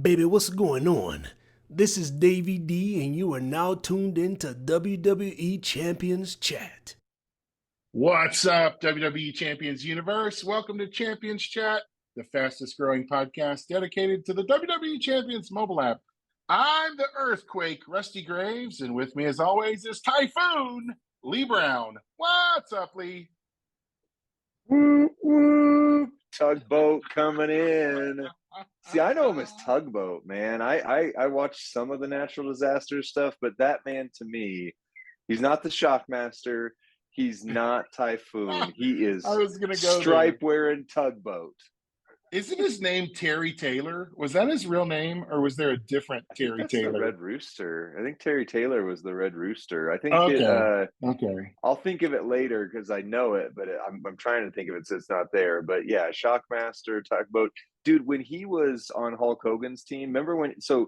baby, what's going on? This is Davey D, and you are now tuned into WWE Champions Chat. What's up, WWE Champions Universe? Welcome to Champions Chat, the fastest growing podcast dedicated to the WWE Champions mobile app. I'm the Earthquake, Rusty Graves, and with me, as always, is Typhoon, Lee Brown. What's up, Lee? Woo, woo. Tugboat coming in. See, I know him as Tugboat, man. I watched some of the natural disaster stuff, but that man, to me, he's not the Shockmaster. He's not Typhoon. He is I was gonna go stripe-wearing Tugboat. Isn't his name Terry Taylor? Was that his real name, or was there a different Terry That's Taylor? the Red Rooster. I think Terry Taylor was the Red Rooster. I think Okay. I'll think of it later because I know it, but I'm trying to think of it so it's not there. But yeah, Shockmaster, Tugboat. Dude, when he was on Hulk Hogan's team, remember when? So,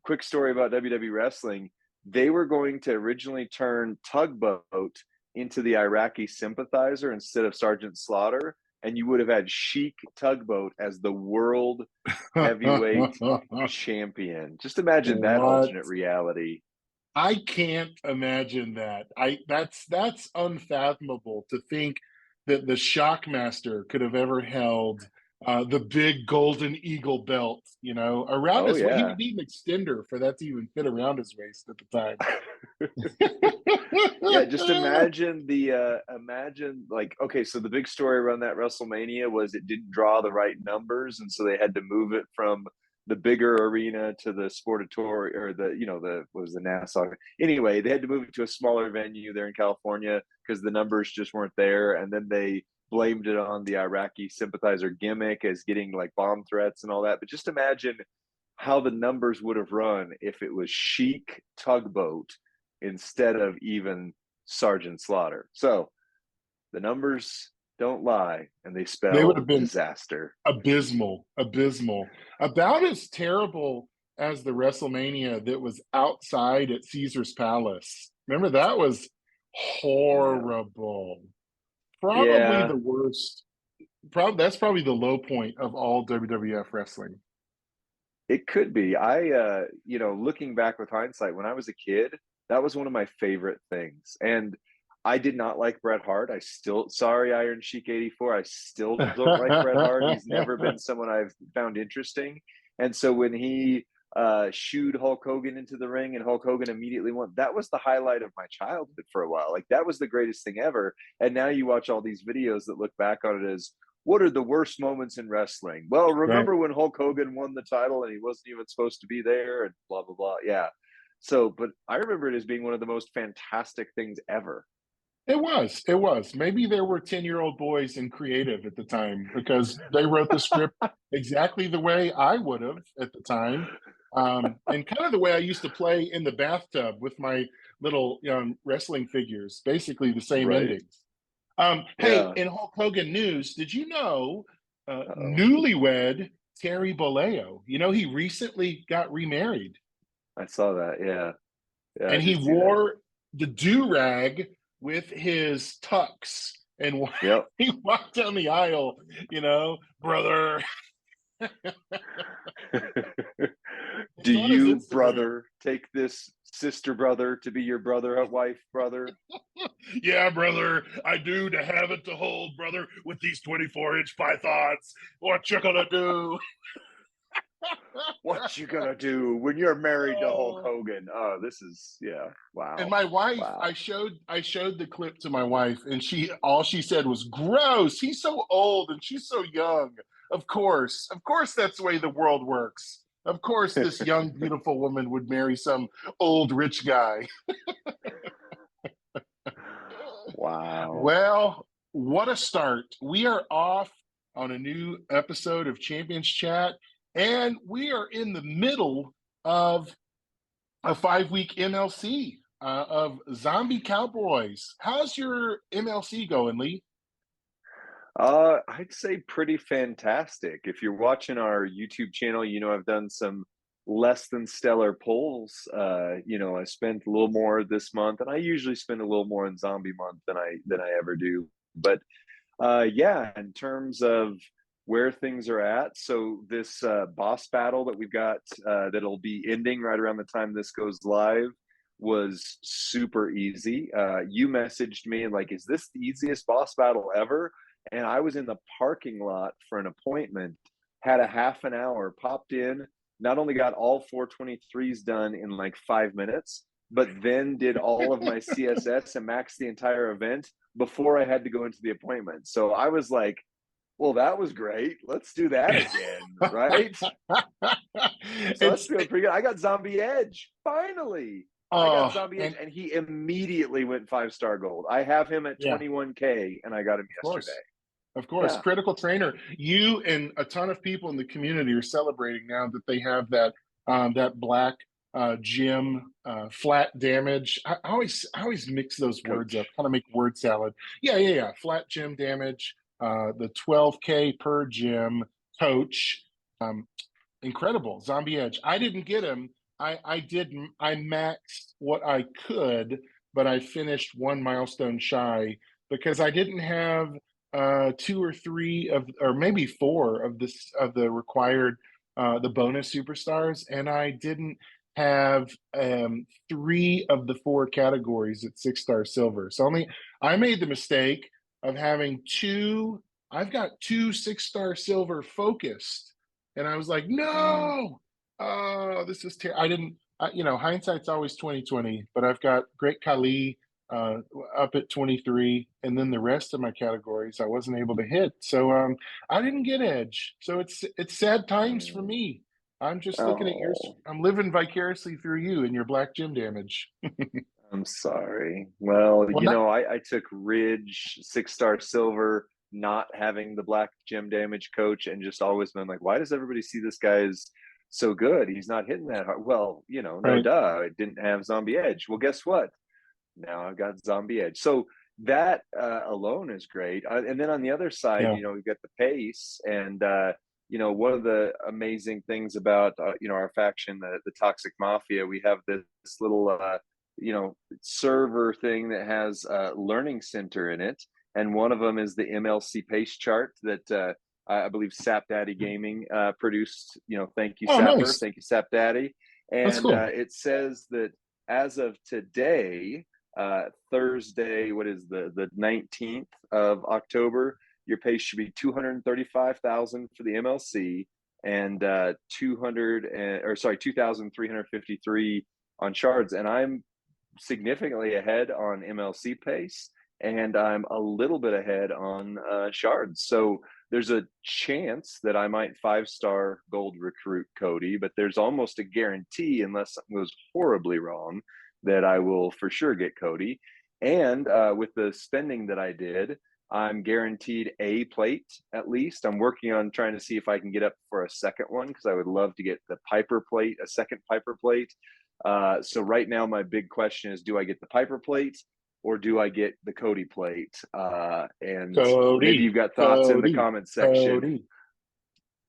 quick story about WWE Wrestling. They were going to originally turn Tugboat into the Iraqi sympathizer instead of Sergeant Slaughter, and you would have had Sheik Tugboat as the world heavyweight champion. Just imagine that alternate reality. I can't imagine that. That's unfathomable to think that the Shockmaster could have ever held the big golden eagle belt, around Oh, his waist. He yeah. would need an extender for that to even fit around his waist at the time. Yeah, just imagine okay, so the big story around that WrestleMania was it didn't draw the right numbers, and so they had to move it from the bigger arena to the Sportatori, or what was the Nassau. Anyway, they had to move it to a smaller venue there in California because the numbers just weren't there, and then they blamed it on the Iraqi sympathizer gimmick as getting like bomb threats and all that. But just imagine how the numbers would have run if it was Sheik Tugboat instead of even Sergeant Slaughter. So the numbers don't lie, and they spell would have been disaster. Abysmal. About as terrible as the WrestleMania that was outside at Caesar's Palace. Remember, that was horrible. Probably the worst. That's probably the low point of all WWF wrestling. It could be. Looking back with hindsight, when I was a kid, that was one of my favorite things. And I did not like Bret Hart. Sorry, Iron Sheik 84. I still don't like Bret Hart. He's never been someone I've found interesting. And so when he shooed Hulk Hogan into the ring and Hulk Hogan immediately won, that was the highlight of my childhood for a while. Like, that was the greatest thing ever. And now you watch all these videos that look back on it as, what are the worst moments in wrestling? Well, remember when Hulk Hogan won the title and he wasn't even supposed to be there and blah, blah, blah. Yeah. So, but I remember it as being one of the most fantastic things ever. It was. Maybe there were 10-year-old boys in creative at the time because they wrote the script exactly the way I would have at the time. And kind of the way I used to play in the bathtub with my little wrestling figures, basically the same endings. Hey, in Hulk Hogan news, did you know newlywed Terry Bolleo, he recently got remarried. I saw that, yeah. And he wore the do-rag with his tux, and he walked down the aisle, brother. Do you, brother, take this sister brother to be your brother, wife, brother? Yeah, brother, I do, to have it to hold, brother, with these 24-inch pythons. What you gonna do? What you gonna do when you're married to Hulk Hogan? Oh, this is wow. And my wife, wow. I showed the clip to my wife, and all she said was, "Gross. He's so old and she's so young." Of course, that's the way the world works. Of course, this young, beautiful woman would marry some old rich guy. Wow. Well, what a start. We are off on a new episode of Champions Chat. And we are in the middle of a 5-week MLC of Zombie Cowboys. How's your MLC going, Lee? I'd say pretty fantastic. If you're watching our YouTube channel, I've done some less than stellar polls. I spent a little more this month, and I usually spend a little more in Zombie Month than I ever do. But in terms of where things are at. So this boss battle that we've got that'll be ending right around the time this goes live was super easy. You messaged me and like, is this the easiest boss battle ever? And I was in the parking lot for an appointment, had a half an hour, popped in, not only got all 423s done in like 5 minutes, but then did all of my CSS and maxed the entire event before I had to go into the appointment. So I was like, well, that was great. Let's do that again, right? So that's feeling pretty good. I got Zombie Edge, finally. I got Zombie Edge, and he immediately went 5-star gold. I have him at 21K, and I got him yesterday. Of course, critical trainer. You and a ton of people in the community are celebrating now that they have that that black gym flat damage. I always mix those words up, kind of make word salad. Yeah. Flat gym damage. The 12K per gym coach. Incredible. Zombie Edge. I didn't get him. I maxed what I could, but I finished one milestone shy because I didn't have 2 or 3 of, or maybe 4 of the required the bonus superstars, and I didn't have 3 of the 4 categories at 6-star silver. So I made the mistake of having 2. I've got 2 6-star silver focused, and I was like, no, this is I didn't. Hindsight's always 20/20, but I've got Great Khali up at 23, and then the rest of my categories I wasn't able to hit. So I didn't get Edge. So it's sad times for me. I'm just looking at yours. I'm living vicariously through you and your black gym damage. I'm sorry. Well, I took Ridge 6-star silver, not having the black gym damage coach, and just always been like, why does everybody see this guy's so good? He's not hitting that hard. Well, no duh. I didn't have Zombie Edge. Well, guess what? Now I've got Zombie Edge. So that alone is great. And then on the other side, we've got the pace. And, one of the amazing things about, our faction, the Toxic Mafia, we have this little, server thing that has a learning center in it. And one of them is the MLC Pace chart that I believe Sap Daddy Gaming produced. Thank you, Sapper. Nice. Thank you, Sap Daddy. And cool. It says that as of today, Thursday, what is the 19th of October, your pace should be 235,000 for the MLC and 2,353 on shards. And I'm significantly ahead on MLC pace, and I'm a little bit ahead on shards. So there's a chance that I might 5-star gold recruit Cody, but there's almost a guarantee, unless something goes horribly wrong, that I will for sure get Cody. And with the spending that I did, I'm guaranteed a plate at least. I'm working on trying to see if I can get up for a second one, because I would love to get the Piper plate, a second Piper plate. So right now my big question is, do I get the Piper plate or do I get the Cody plate? And Cody, maybe you've got thoughts in the comment section. Cody.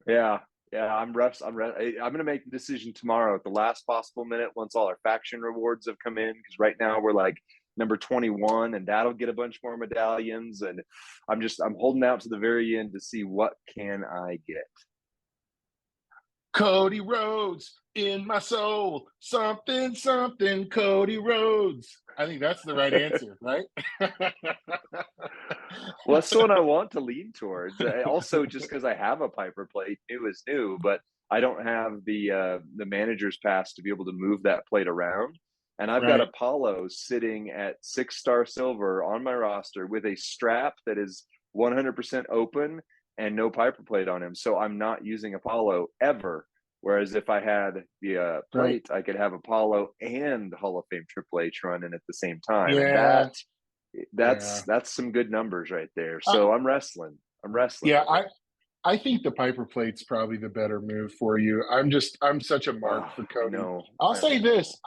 Yeah, I'm going to make the decision tomorrow at the last possible minute once all our faction rewards have come in, because right now we're like number 21, and that'll get a bunch more medallions. And I'm holding out to the very end to see what can I get. Cody Rhodes in my soul, something, Cody Rhodes. I think that's the right answer, right? Well, that's the one I want to lean towards. Also, just because I have a Piper plate, new is new, but I don't have the manager's pass to be able to move that plate around. And I've got Apollo sitting at 6-star silver on my roster with a strap that is 100% open and no Piper plate on him. So I'm not using Apollo ever. Whereas if I had the plate, I could have Apollo and Hall of Fame Triple H running at the same time. Yeah. And that's some good numbers right there. So I'm wrestling. Yeah, I think the Piper plate's probably the better move for you. I'm such a mark for Cody. I'll say this.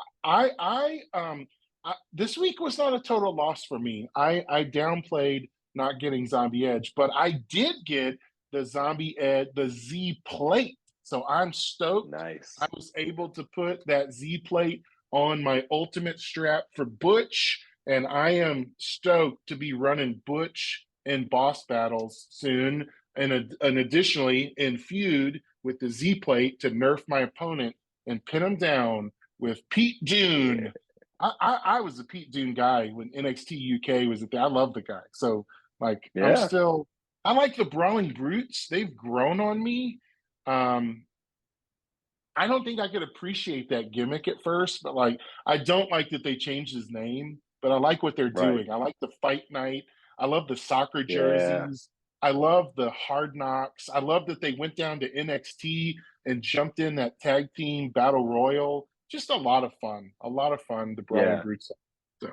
This week was not a total loss for me. I downplayed not getting Zombie Edge, but I did get the Zombie Edge, the ZPlate. So I'm stoked. Nice. I was able to put that ZPlate on my ultimate strap for Butch, and I am stoked to be running Butch in boss battles soon. and additionally in feud with the ZPlate to nerf my opponent and pin him down with Pete Dune. I was a Pete Dune guy when NXT UK was at the, I love the guy. So like I like the Brawling Brutes. They've grown on me. I don't think I could appreciate that gimmick at first, but like I don't like that they changed his name, but I like what they're doing. I like the fight night. I love the soccer jerseys. I love the hard knocks. I love that they went down to NXT and jumped in that tag team battle royal. Just a lot of fun. A lot of fun, the Brawling Brutes. So.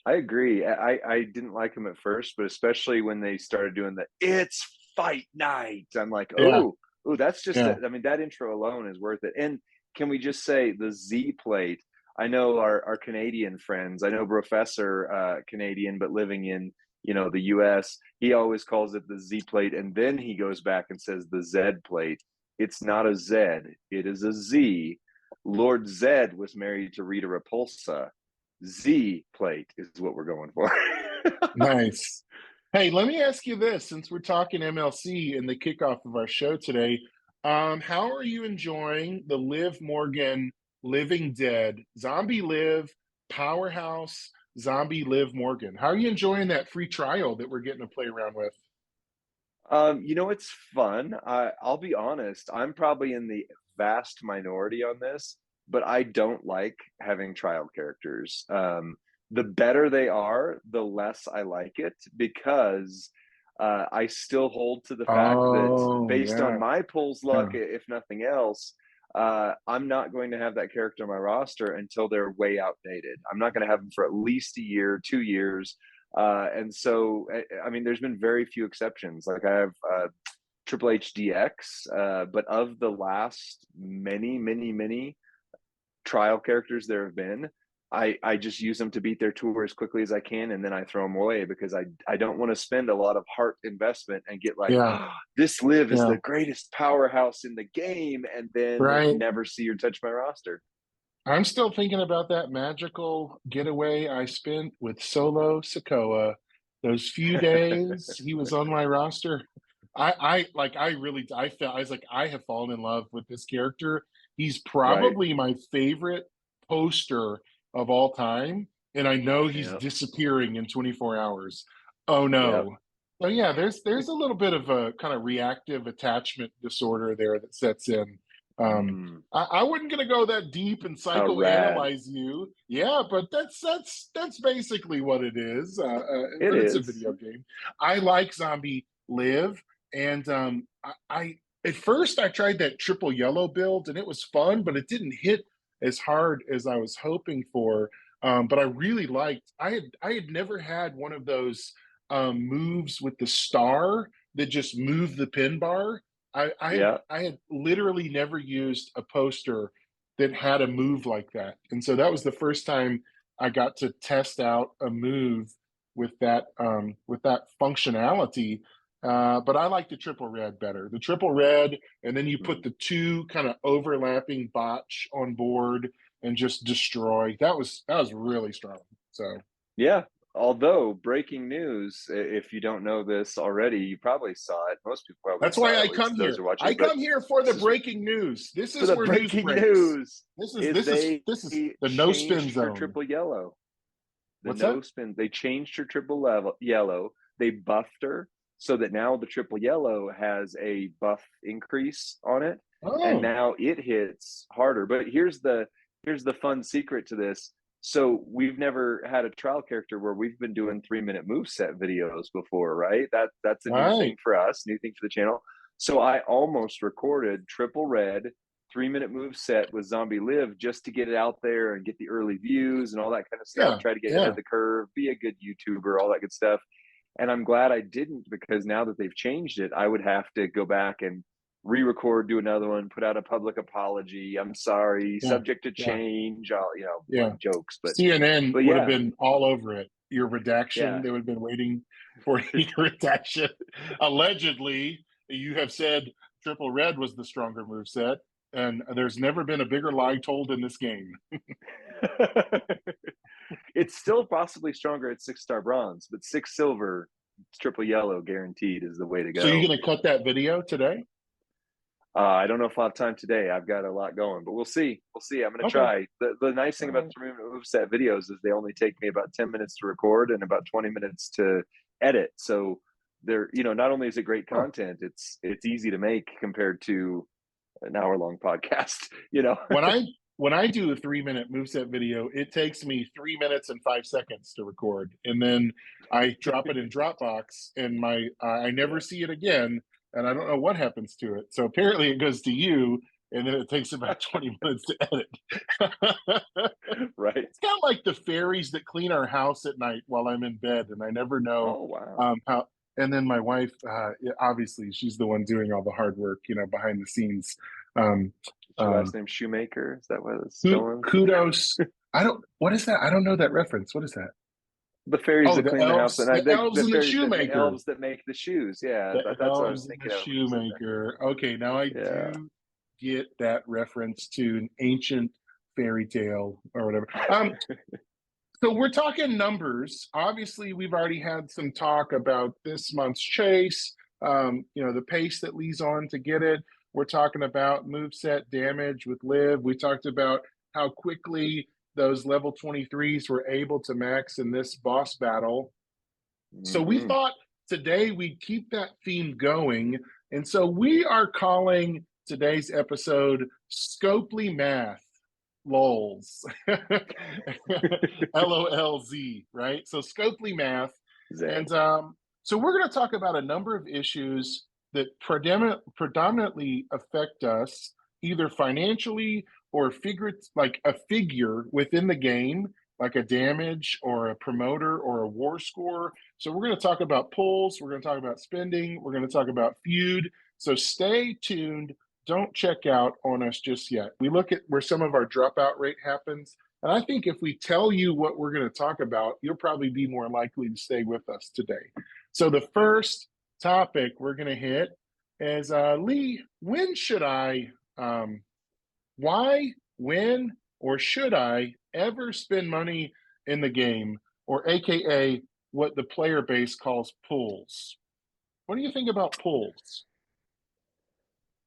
I agree. I didn't like them at first, but especially when they started doing the "It's Fight Night," I'm like, oh, that's just. I mean, that intro alone is worth it. And can we just say the ZPlate? I know our Canadian friends. I know Professor Canadian, but living in the U.S. He always calls it the ZPlate, and then he goes back and says the ZPlate. It's not a Z. It is a Z. Lord Zed was married to Rita Repulsa. ZPlate is what we're going for. Nice. Hey, let me ask you this, since we're talking MLC in the kickoff of our show today, how are you enjoying the Liv Morgan Living Dead Zombie Liv Powerhouse Zombie Liv Morgan? How are you enjoying that free trial that we're getting to play around with? It's fun. I'll be honest, I'm probably in the vast minority on this, but I don't like having trial characters. The better they are, the less I like it, because I still hold to the fact that based on my pulls luck, if nothing else, I'm not going to have that character on my roster until they're way outdated. I'm not going to have them for at least a year, 2 years. And so, I mean, there's been very few exceptions. Like I have Triple H DX, but of the last many trial characters there have been, I just use them to beat their tour as quickly as I can, and then I throw them away because I don't want to spend a lot of heart investment and get like, this Liv is the greatest powerhouse in the game, and then never see or touch my roster. I'm still thinking about that magical getaway I spent with Solo Sikoa. Those few days he was on my roster. I was like, I have fallen in love with this character. He's probably my favorite poster of all time. And I know he's disappearing in 24 hours. Oh no. So yeah, there's a little bit of a kind of reactive attachment disorder there that sets in. I wasn't gonna go that deep and psychoanalyze you. Yeah, but that's basically what it is. It's a video game. I like Zombie Live, and I at first I tried that triple yellow build and it was fun, but it didn't hit as hard as I was hoping for. But I really liked. I had never had one of those moves with the star that just moved the pin bar. I had literally never used a poster that had a move like that. And so that was the first time I got to test out a move with that functionality. But I like the triple red better. The triple red, and then you put the two kind of overlapping botch on board and just destroy. That was really strong. So yeah. Although, breaking news, if you don't know this already, you probably saw it. Most people probably That's why I come here. I come here for the breaking news. This is where breaking news. This is the no spin zone. Triple yellow. What's that? Spin. They changed her triple yellow. They buffed her so that now the triple yellow has a buff increase on it, and now it hits harder. But here's the fun secret to this. So we've never had a trial character where we've been doing 3-minute moveset videos before, right? That's a new thing for us, new thing for the channel. So I almost recorded triple red 3-minute moveset with Zombie Liv just to get it out there and get the early views and all that kind of stuff. Try to get ahead of the curve, be a good YouTuber, all that good stuff. And I'm glad I didn't, because now that they've changed it, I would have to go back and re-record, do another one, put out a public apology. I'm sorry, subject to change. Jokes, but CNN would have been all over it. Your redaction, they would have been waiting for your redaction. Allegedly, you have said triple red was the stronger moveset, and there's never been a bigger lie told in this game. It's still possibly stronger at 6-star bronze, but 6 silver triple yellow guaranteed is the way to go. So you're going to cut that video today? I don't know if I'll have time today. I've got a lot going, but we'll see. We'll see. I'm going to try. The nice thing about the moveset videos is they only take me about 10 minutes to record and about 20 minutes to edit. So they're, not only is it great content, it's easy to make compared to an hour-long podcast. When I do a 3-minute moveset video, it takes me 3 minutes and 5 seconds to record, and then I drop it in Dropbox, and I never see it again. And I don't know what happens to it. So apparently it goes to you, and then it takes about 20 minutes to edit. Right. It's kind of like the fairies that clean our house at night while I'm in bed, and I never know how. And then my wife, obviously, she's the one doing all the hard work, behind the scenes. Last name Shoemaker? Is that what it's going? Kudos. What is that? I don't know that reference. What is that? The fairies that clean the house, and the elves and the shoemaker. The elves that make the shoes. Yeah, that's what I was thinking of. Shoemaker. Okay, now I do get that reference to an ancient fairy tale or whatever. So we're talking numbers. Obviously, we've already had some talk about this month's chase. The pace that Lee's on to get it. We're talking about moveset damage with Liv. We talked about how quickly those level 23s were able to max in this boss battle. So we thought today we'd keep that theme going. And so we are calling today's episode Scopely Math Lolz. LOLZ, right? So Scopely Math. And so we're going to talk about a number of issues that predominantly affect us either financially or like a figure within the game, like a damage or a promoter or a war score. So we're going to talk about pulls. We're going to talk about spending. We're going to talk about feud. So stay tuned. Don't check out on us just yet. We look at where some of our dropout rate happens. And I think if we tell you what we're going to talk about, you'll probably be more likely to stay with us today. So the first topic we're going to hit is, Lee, why, when, or should I ever spend money in the game, or AKA what the player base calls pulls? What do you think about pulls?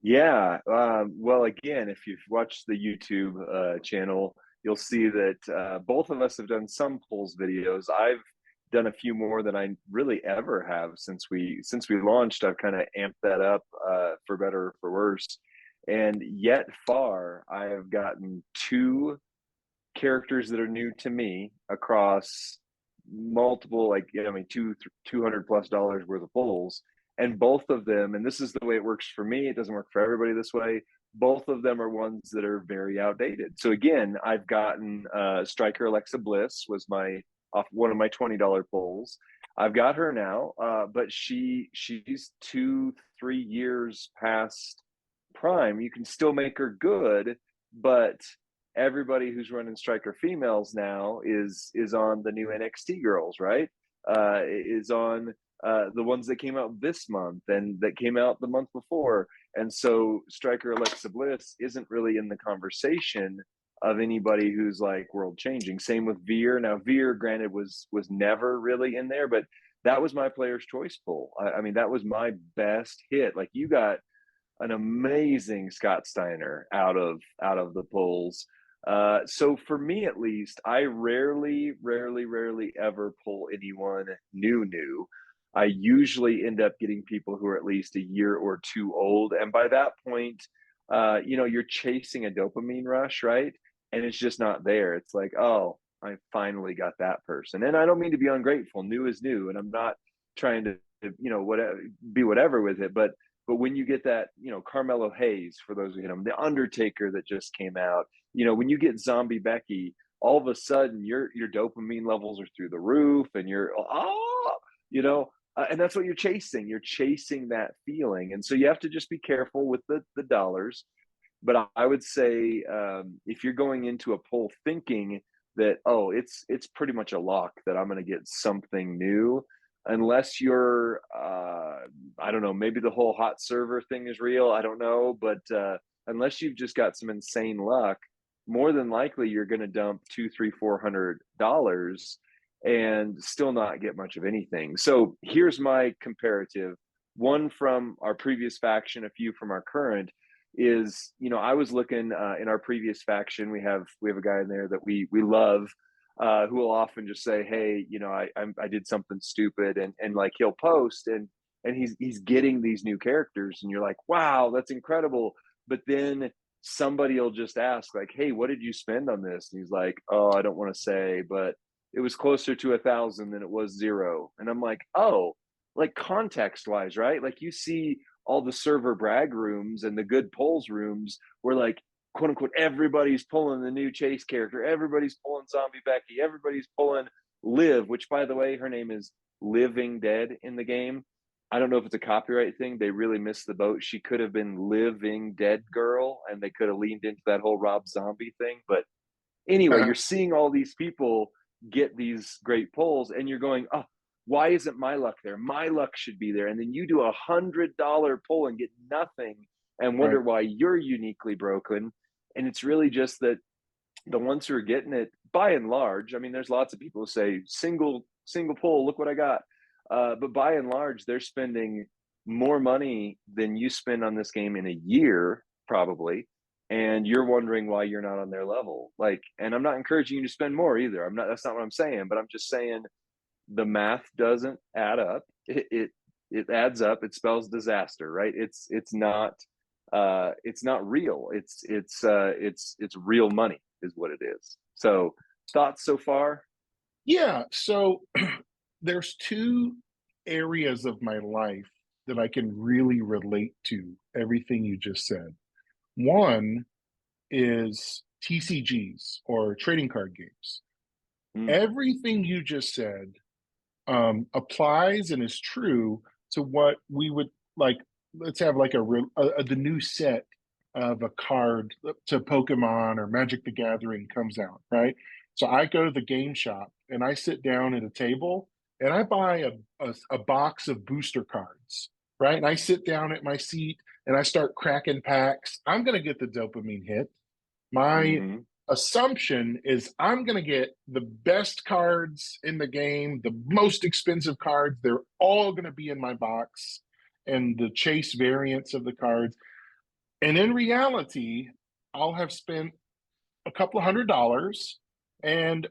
Yeah. Well, again, if you've watched the YouTube channel, you'll see that both of us have done some pulls videos. I've done a few more than I really ever have since we launched. I've kind of amped that up for better or for worse. And yet far, I have gotten 2 characters that are new to me across multiple, $200+ worth of pulls. And both of them, and this is the way it works for me, it doesn't work for everybody this way, both of them are ones that are very outdated. So again, I've gotten Striker Alexa Bliss was one of my $20 pulls. I've got her now, but she's 2-3 years past prime. You can still make her good, but everybody who's running Striker females now is on the new NXT girls, right? Is on the ones that came out this month and that came out the month before. And so Striker Alexa Bliss isn't really in the conversation of anybody who's like world changing. Same with Veer. Now Veer, granted, was never really in there, but that was my player's choice pull. I mean, that was my best hit. Like, you got an amazing Scott Steiner out of the pulls. So for me, at least, I rarely ever pull anyone new. I usually end up getting people who are at least a year or 2 old. And by that point, you're chasing a dopamine rush, right? And it's just not there. It's like, oh, I finally got that person. And I don't mean to be ungrateful. New is new. And I'm not trying to, be whatever with it. But when you get that, Carmelo Hayes, for those who hit him, the Undertaker that just came out, when you get Zombie Becky, all of a sudden your dopamine levels are through the roof, and you're, and that's what you're chasing. You're chasing that feeling. And so you have to just be careful with the dollars. But I would say if you're going into a poll thinking that, oh, it's pretty much a lock that I'm going to get something new, unless you're, I don't know, maybe the whole hot server thing is real. I don't know. But unless you've just got some insane luck, more than likely you're going to dump $200, $300, $400 and still not get much of anything. So here's my comparative. One from our previous faction, a few from our current, is, you know, I was looking in our previous faction, we have a guy in there that we love, who will often just say, hey, you know, I did something stupid, and like he'll post, and he's getting these new characters, and you're like, wow, that's incredible. But then somebody will just ask, like, hey, what did you spend on this? And he's like, oh, I don't want to say, but it was closer to 1,000 than it was 0. And I'm like, oh, like context wise, right? Like you see all the server brag rooms and the good polls rooms where, like, quote unquote, everybody's pulling the new Chase character, everybody's pulling Zombie Becky, everybody's pulling Liv, which, by the way, her name is Living Dead in the game. I don't know if it's a copyright thing. They really missed the boat. She could have been Living Dead Girl, and they could have leaned into that whole Rob Zombie thing. But anyway, you're seeing all these people get these great polls, and you're going, oh, why isn't my luck there? My luck should be there. And then you do $100 pull and get nothing and wonder why you're uniquely broken. And it's really just that the ones who are getting it, by and large, I mean, there's lots of people who say single pull, look what I got. But by and large, they're spending more money than you spend on this game in a year, probably. And you're wondering why you're not on their level. Like, and I'm not encouraging you to spend more either. That's not what I'm saying, but I'm just saying the math doesn't add up. It adds up. It spells disaster, right? It's not real. It's real money is what it is. So thoughts so far? Yeah. So there's two areas of my life that I can really relate to everything you just said. One is TCGs, or trading card games. Everything you just said applies and is true to what we would like. Let's have like the new set of a card to Pokemon or Magic the Gathering comes out, right? So I go to the game shop and I sit down at a table and I buy a box of booster cards, right? And I sit down at my seat and I start cracking packs. I'm going to get the dopamine hit. My assumption is I'm going to get the best cards in the game, the most expensive cards. They're all going to be in my box, and the chase variants of the cards. And in reality, I'll have spent a couple of $100, and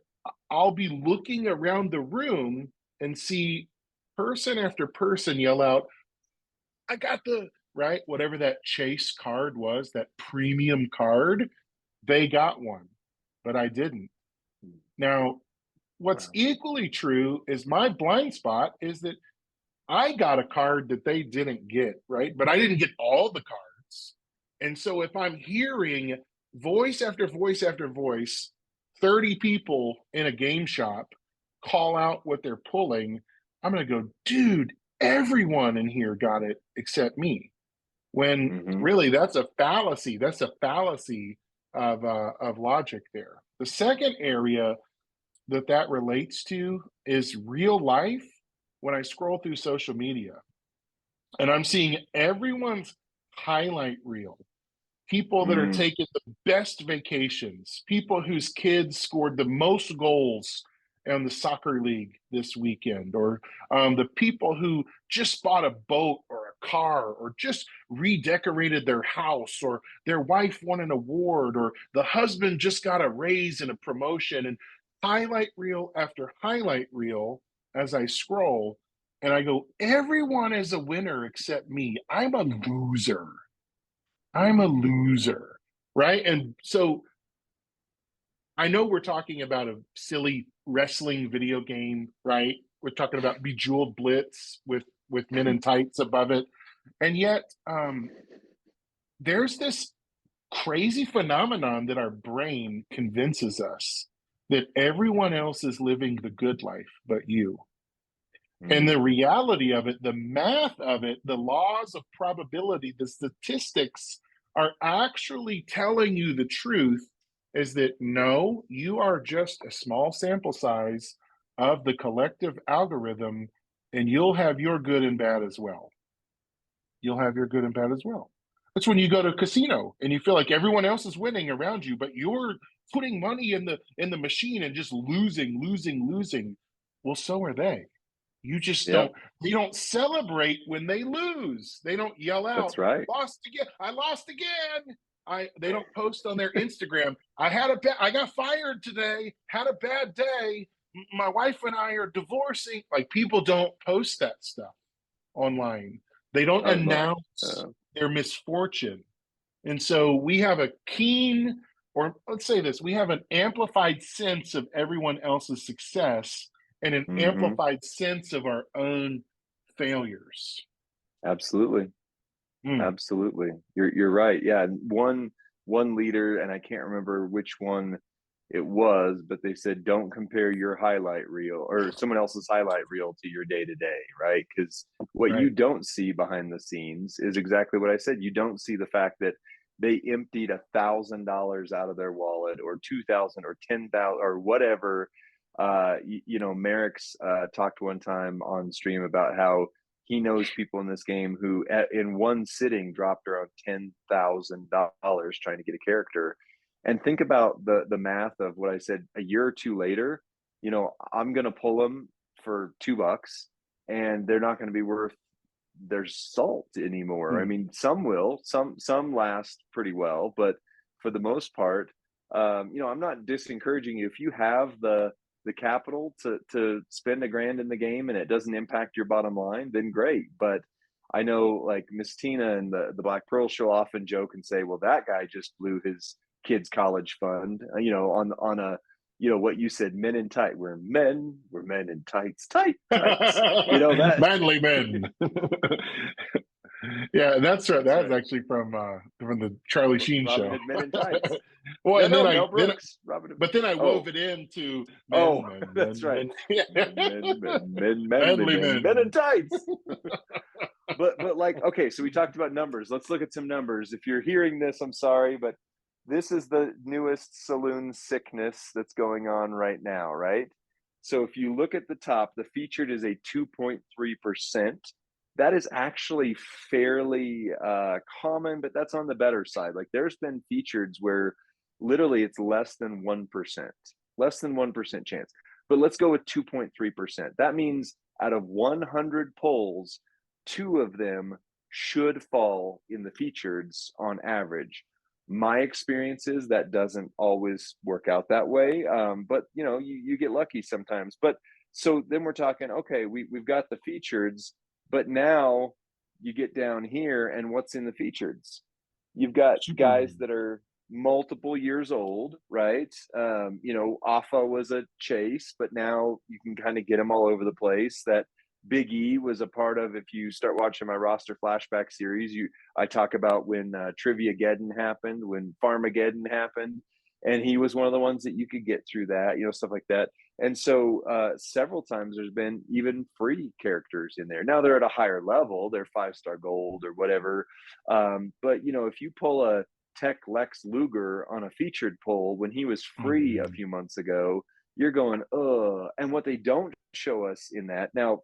I'll be looking around the room and see person after person yell out, I got the, right? Whatever that chase card was, that premium card, they got one, but I didn't. Now, what's equally true is my blind spot is that I got a card that they didn't get, right? But I didn't get all the cards. And so if I'm hearing voice after voice after voice, 30 people in a game shop call out what they're pulling, I'm going to go, dude, everyone in here got it except me. When really that's a fallacy. That's a fallacy of logic there. The second area that relates to is real life. When I scroll through social media and I'm seeing everyone's highlight reel, people that are taking the best vacations, people whose kids scored the most goals in the soccer league this weekend, or the people who just bought a boat or a car, or just redecorated their house, or their wife won an award, or the husband just got a raise and a promotion, and highlight reel after highlight reel as I scroll, and I go, everyone is a winner except me. I'm a loser. I'm a loser, right? And so I know we're talking about a silly wrestling video game, right? We're talking about Bejeweled Blitz with men in tights above it. And yet there's this crazy phenomenon that our brain convinces us that everyone else is living the good life but you. And the reality of it, the math of it, the laws of probability, the statistics are actually telling you the truth is that no, you are just a small sample size of the collective algorithm, and you'll have your good and bad as well. You'll have your good and bad as well. That's when you go to a casino and you feel like everyone else is winning around you, but you're putting money in the machine and just losing. Well, so are they. You just Yep, they don't celebrate when they lose. They don't yell out, that's right. lost again. I lost again. They don't post on their Instagram. I got fired today. Had a bad day. My wife and I are divorcing. Like, people don't post that stuff online. They don't Oh no. announce their misfortune. And so we have a keen, or let's say this, we have an amplified sense of everyone else's success and an Hmm. amplified sense of our own failures. Absolutely. Mm. Absolutely. You're right. Yeah. And one leader, and I can't remember which one it was, but they said, don't compare your highlight reel or someone else's highlight reel to your day to day, right? Because what you Right. don't see behind the scenes is exactly what I said. You don't see the fact that they emptied $1,000 out of their wallet, or 2,000 or 10,000 or whatever. Merrick's talked one time on stream about how he knows people in this game who in one sitting dropped around $10,000 trying to get a character. And think about the math of what I said. A year or two later, I'm going to pull them for $2, and they're not going to be worth their salt anymore. I Mm. mean, some will, some last pretty well, but for the most part, I'm not disencouraging you if you have the capital to spend $1,000 in the game and it doesn't impact your bottom line, then great. But I know, like, Miss Tina and the Black Pearl Show often joke and say, well, that guy just blew his kids' college fund, on a, what you said, men in tight. We're men in tights, tights. That. Manly men. Yeah, that's right. That's That's right. actually from the Charlie Sheen Robin show. Hood Men in Tights. Well, and No, then Mel Brooks. Robin Hood. but then I Oh, wove it into oh, men, that's right. manly Men in men. tights. But like, okay, so we talked about numbers. Let's look at some numbers. If you're hearing this, I'm sorry, but this is the newest saloon sickness that's going on right now, right? So if you look at the top, the featured is a 2.3%. That is actually fairly common, but that's on the better side. Like, there's been features where literally it's less than 1% chance. But let's go with 2.3%. That means out of 100 polls, 2 of them should fall in the featureds on average. My experience is that doesn't always work out that way, but you get lucky sometimes. But so then we're talking, okay, we've got the featureds, but now you get down here, and what's in the featureds? You've got guys that are multiple years old, right? Afa was a chase, but now you can kind of get them all over the place. That Big E was a part of. If you start watching my roster flashback series, I talk about when Trivia-geddon happened, when Farmageddon happened, and he was one of the ones that you could get through that, stuff like that. And so several times there's been even free characters in there. Now they're at a higher level, they're 5-star gold or whatever. But if you pull a Tech Lex Luger on a featured pull when he was free a few months ago, you're going, ugh. And what they don't show us in that now,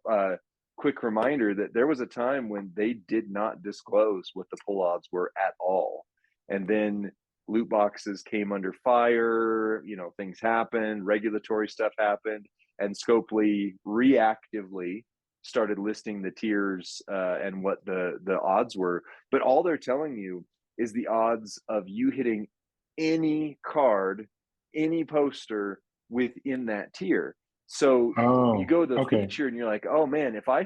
quick reminder that there was a time when they did not disclose what the pull odds were at all, and then loot boxes came under fire. Things happened, regulatory stuff happened, and Scopely reactively started listing the tiers and what the odds were. But all they're telling you is the odds of you hitting any card, any poster within that tier. So you go to the feature and you're like, oh man, if I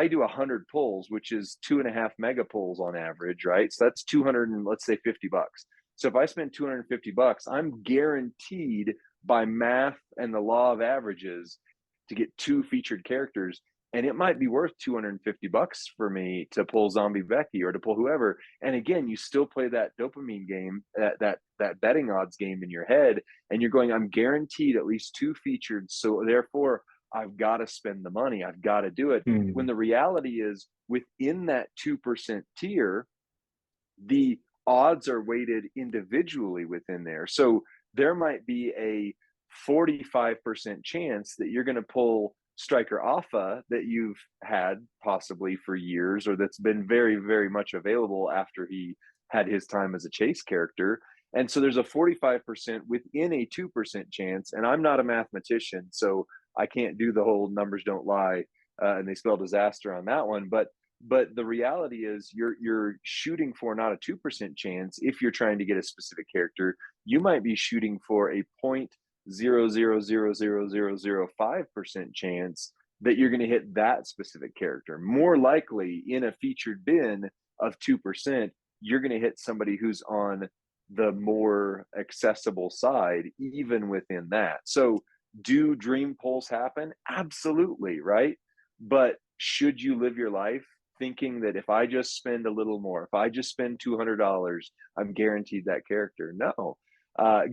do 100 pulls, which is 2.5 mega pulls on average, right? So that's 200 and let's say $50. So if I spend $250, I'm guaranteed by math and the law of averages to get 2 featured characters. And it might be worth $250 for me to pull Zombie Becky or to pull whoever. And again, you still play that dopamine game, that betting odds game in your head, and you're going, I'm guaranteed at least 2 featured. So therefore, I've got to spend the money. I've got to do it. When the reality is, within that 2% tier, the odds are weighted individually within there. So there might be a 45% chance that you're going to pull Striker Alpha that you've had possibly for years, or that's been very, very much available after he had his time as a chase character. And so there's a 45% within a 2% chance. And I'm not a mathematician, so I can't do the whole numbers don't lie, and they spell disaster on that one. But the reality is you're shooting for not a 2% chance if you're trying to get a specific character. You might be shooting for a 0.000005% chance that you're going to hit that specific character. More likely in a featured bin of 2%, you're going to hit somebody who's on the more accessible side, even within that. So do dream pulls happen? Absolutely, right? But should you live your life thinking that if I just spend a little more, if I just spend $200, I'm guaranteed that character? No.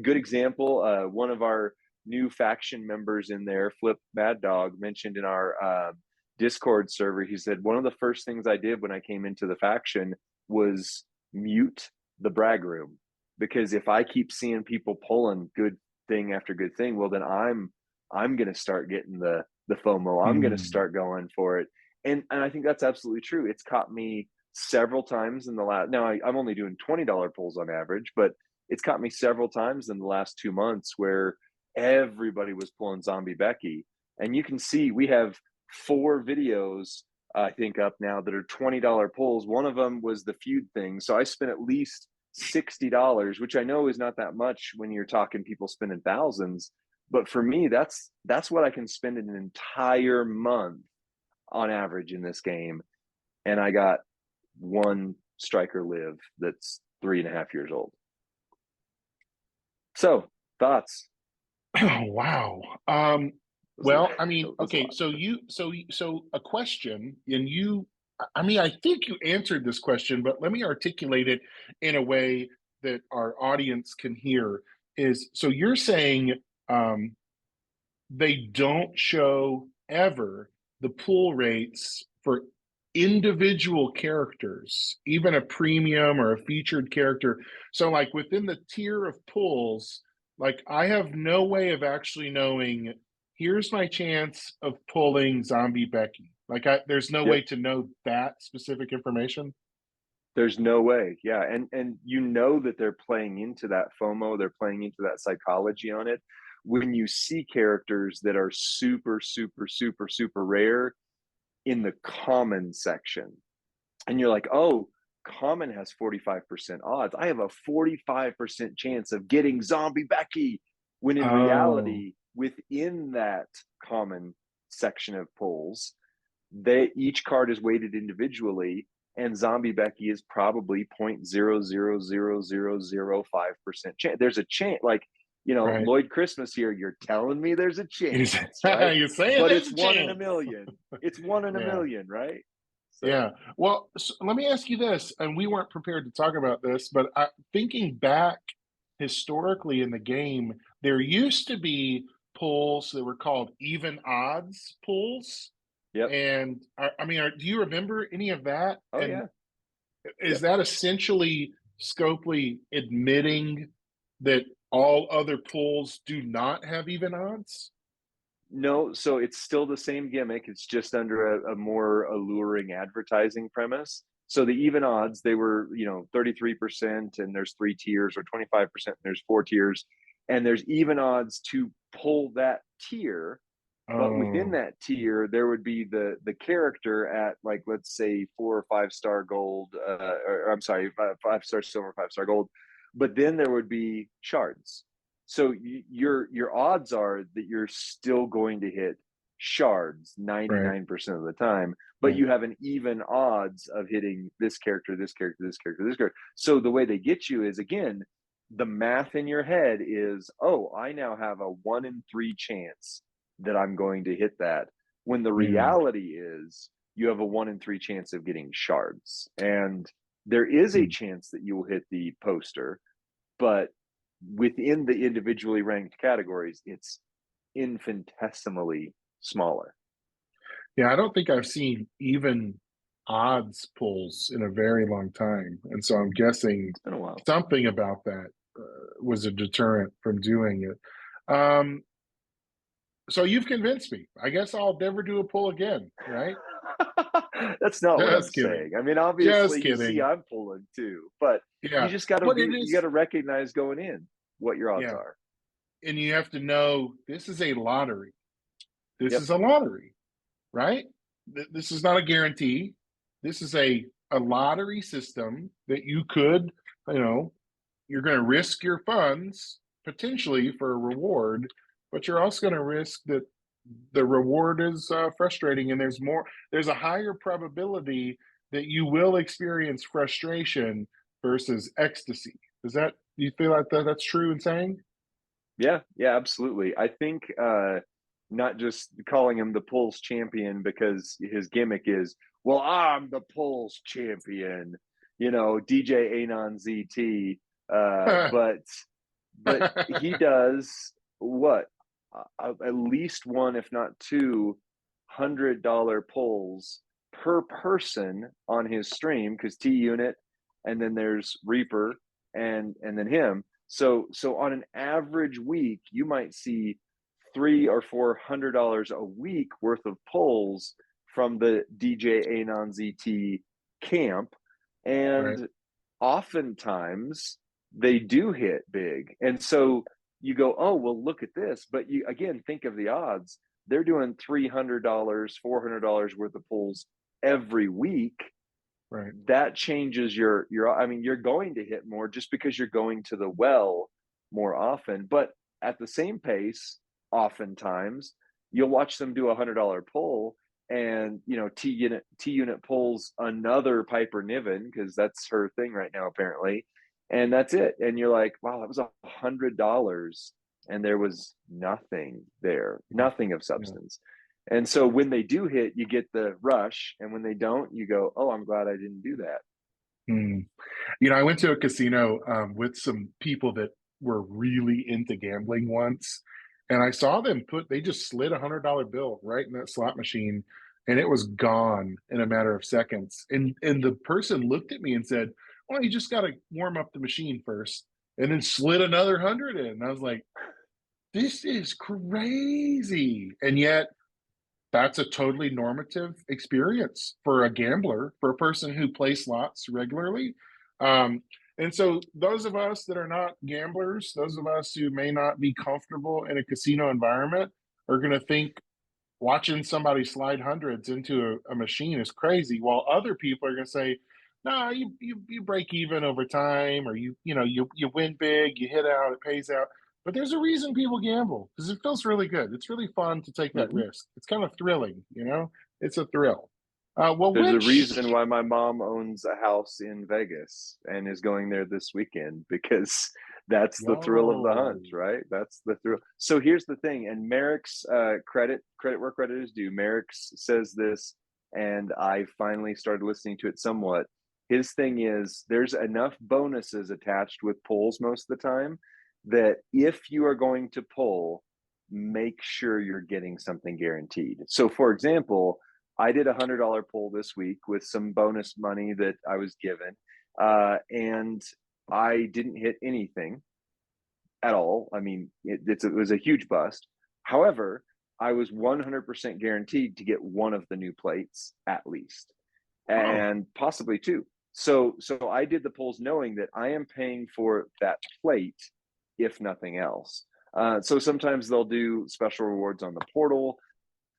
Good example, one of our new faction members in there, Flip Mad Dog, mentioned in our Discord server, he said, one of the first things I did when I came into the faction was mute the brag room. Because if I keep seeing people pulling good thing after good thing, well, then I'm going to start getting the FOMO. I'm going to start going for it. And I think that's absolutely true. It's caught me several times in the last, now I'm only doing $20 pulls on average, but it's caught me several times in the last 2 months where everybody was pulling Zombie Becky. And you can see we have 4 videos, I think, up now that are $20 pulls. One of them was the feud thing. So I spent at least $60, which I know is not that much when you're talking people spending thousands. But for me, that's what I can spend in an entire month on average in this game. And I got one striker live that's 3.5 years old. So thoughts? Oh, wow. Well, I mean, okay, so a question, and I mean, I think you answered this question, but let me articulate it in a way that our audience can hear. So you're saying they don't show ever the pull rates for individual characters, even a premium or a featured character. So like within the tier of pulls, like I have no way of actually knowing, here's my chance of pulling Zombie Becky. Like there's no way to know that specific information. There's no way. Yeah. And you know that they're playing into that FOMO, they're playing into that psychology on it. When you see characters that are super, super, super, super rare in the common section, and you're like, oh, common has 45% odds. I have a 45% chance of getting Zombie Becky. When in reality, within that common section of pulls, each card is weighted individually, and Zombie Becky is probably 0.000005% chance. There's a chance, like, you know, right. Lloyd Christmas here, you're telling me there's a chance, right? You're saying, but it's 1 in a million. It's 1 in a million, right? So. Yeah. Well, so let me ask you this, and we weren't prepared to talk about this, but thinking back historically in the game, there used to be pulls that were called even odds pulls. Yep. And I mean, do you remember any of that? Oh, and yeah. Is that essentially Scopely admitting that all other pulls do not have even odds? No, so it's still the same gimmick. It's just under a more alluring advertising premise. So the even odds, they were, 33%, and there's 3 tiers, or 25%, and there's 4 tiers. And there's even odds to pull that tier. But within that tier, there would be the character at, like, let's say 4 or 5 star gold, or I'm sorry, 5 star silver, 5 star gold. But then there would be shards. So your odds are that you're still going to hit shards 99% of the time, but you have an even odds of hitting this character, this character, this character, this character. So the way they get you is, again, the math in your head is, oh, I now have a 1 in 3 chance that I'm going to hit that, when the reality is you have a 1 in 3 chance of getting shards. And there is a chance that you will hit the poster, but within the individually ranked categories, it's infinitesimally smaller. Yeah, I don't think I've seen even odds pulls in a very long time. And so I'm guessing it's been a while. Something about that was a deterrent from doing it. So you've convinced me. I guess I'll never do a pull again, right? That's not what I'm saying. I mean, obviously you see I'm pulling too, but you just got to recognize going in what your odds are. And you have to know this is a lottery. This Yep. is a lottery, right? This is not a guarantee. This is a lottery system that you could, you know, you're going to risk your funds potentially for a reward, but you're also going to risk that the reward is frustrating, and there's a higher probability that you will experience frustration versus ecstasy. Does that, you feel like that's true in saying? Yeah, yeah, absolutely. I think not just calling him the polls champion because his gimmick is, well, I'm the polls champion, DJ Anon ZT. But he does what, at least one, if not two, $100 polls per person on his stream, because T Unit, and then there's Reaper, and then him. So on an average week, you might see $300 or $400 a week worth of polls from the DJ Anon ZT camp, Right. and oftentimes they do hit big. And so you go, oh, well, look at this. But you, again, think of the odds. They're doing $300, $400 worth of polls every week. Right. That changes your, I mean, you're going to hit more just because you're going to the well more often. But at the same pace, oftentimes you'll watch them do $100 poll, and T Unit pulls another Piper Niven, because that's her thing right now apparently, and that's it. And you're like, wow, that was $100, and there was nothing there, nothing of substance. Yeah. And so when they do hit, you get the rush, and when they don't, you go, oh, I'm glad I didn't do that. I went to a casino with some people that were really into gambling once, and I saw them they just slid $100 bill right in that slot machine, and it was gone in a matter of seconds. And the person looked at me and said, well, you just got to warm up the machine first, and then slid another 100 in. And I was like, this is crazy. And yet that's a totally normative experience for a gambler, for a person who plays slots regularly. And so those of us that are not gamblers, those of us who may not be comfortable in a casino environment, are going to think watching somebody slide hundreds into a machine is crazy, while other people are going to say, no, you break even over time, or you win big, you hit out, it pays out. But there's a reason people gamble, because it feels really good. It's really fun to take that risk. It's kind of thrilling, it's a thrill. There's a reason why my mom owns a house in Vegas and is going there this weekend, because that's the thrill of the hunt, right? That's the thrill. So here's the thing, and Merrick's credit where credit is due. Merrick's says this, and I finally started listening to it somewhat. His thing is, there's enough bonuses attached with polls most of the time that if you are going to poll, make sure you're getting something guaranteed. So for example, I did $100 poll this week with some bonus money that I was given, and I didn't hit anything at all. I mean, it was a huge bust. However, I was 100% guaranteed to get one of the new plates at least, and possibly two. So I did the polls knowing that I am paying for that plate, if nothing else. So sometimes they'll do special rewards on the portal.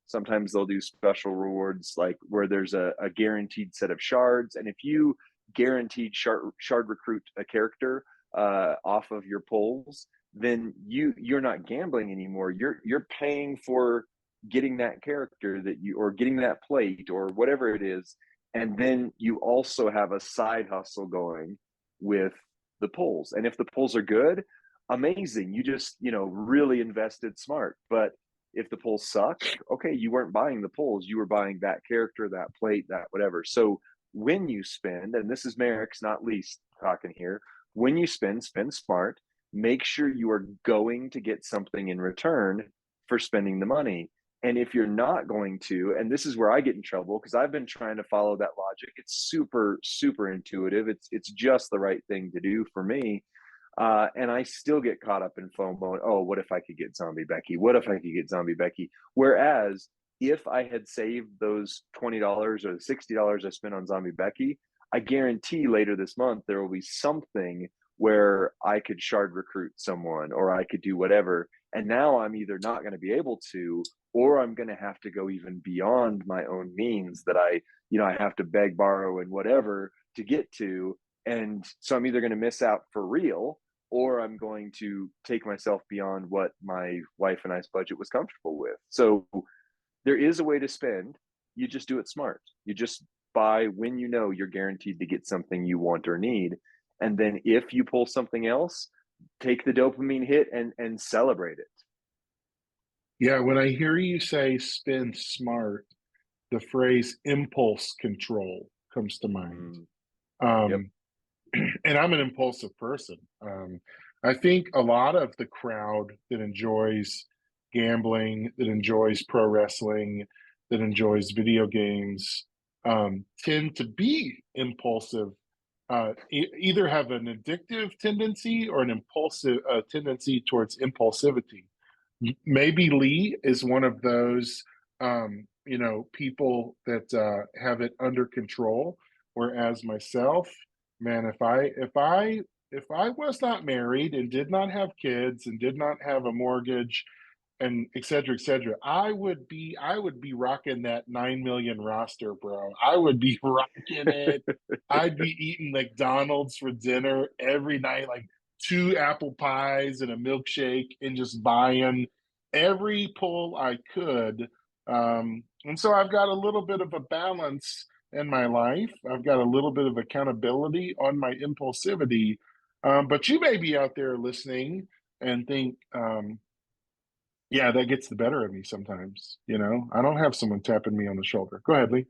Sometimes they'll do special rewards like where there's a guaranteed set of shards. And if you guaranteed shard recruit a character off of your polls, then you're not gambling anymore. You're paying for getting that character or getting that plate or whatever it is. And then you also have a side hustle going with the polls. And if the polls are good, amazing. You just, really invested smart. But if the polls suck, okay, you weren't buying the polls, you were buying that character, that plate, that whatever. So when you spend, and this is Merrick's not least talking here, when you spend smart, make sure you are going to get something in return for spending the money. And if you're not going to, and this is where I get in trouble, because I've been trying to follow that logic. It's super, super intuitive. It's just the right thing to do for me. And I still get caught up in FOMO. Oh, what if I could get Zombie Becky? What if I could get Zombie Becky? Whereas if I had saved those $20 or the $60 I spent on Zombie Becky, I guarantee later this month there will be something where I could shard recruit someone or I could do whatever. And now I'm either not going to be able to, or I'm going to have to go even beyond my own means that I have to beg, borrow, and whatever to get to. And so I'm either going to miss out for real, or I'm going to take myself beyond what my wife and I's budget was comfortable with. So there is a way to spend. You just do it smart. You just buy when you know you're guaranteed to get something you want or need. And then if you pull something else, take the dopamine hit and celebrate it. Yeah, when I hear you say spend smart, the phrase impulse control comes to mind. Yep. Um, and I'm an impulsive person. I think a lot of the crowd that enjoys gambling, that enjoys pro wrestling, that enjoys video games, tend to be impulsive. Either have an addictive tendency or an impulsive tendency towards impulsivity. Maybe Lee is one of those, people that have it under control. Whereas myself, man, if I was not married and did not have kids and did not have a mortgage and et cetera, I would be rocking that 9 million roster, bro. I would be rocking it. I'd be eating McDonald's for dinner every night, like 2 apple pies and a milkshake, and just buying every pull I could. And so I've got a little bit of a balance in my life. I've got a little bit of accountability on my impulsivity. But you may be out there listening and think, yeah, that gets the better of me sometimes. I don't have someone tapping me on the shoulder. Go ahead, Lee.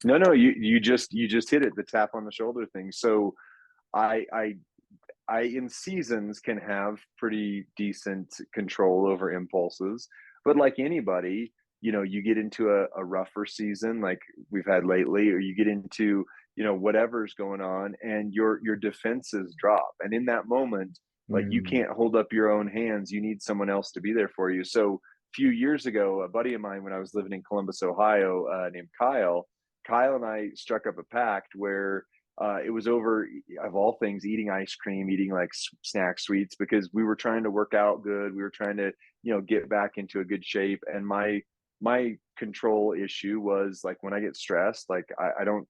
No, you just hit it, the tap on the shoulder thing. So I in seasons can have pretty decent control over impulses, but like anybody, you get into a rougher season like we've had lately, or you get into, whatever's going on, and your defenses drop. And in that moment, like, you can't hold up your own hands. You need someone else to be there for you. So a few years ago, a buddy of mine, when I was living in Columbus, Ohio, named Kyle and I struck up a pact where it was over, of all things, eating ice cream, eating like snack sweets, because we were trying to work out good. We were trying to, get back into a good shape. And my control issue was, like, when I get stressed, like I don't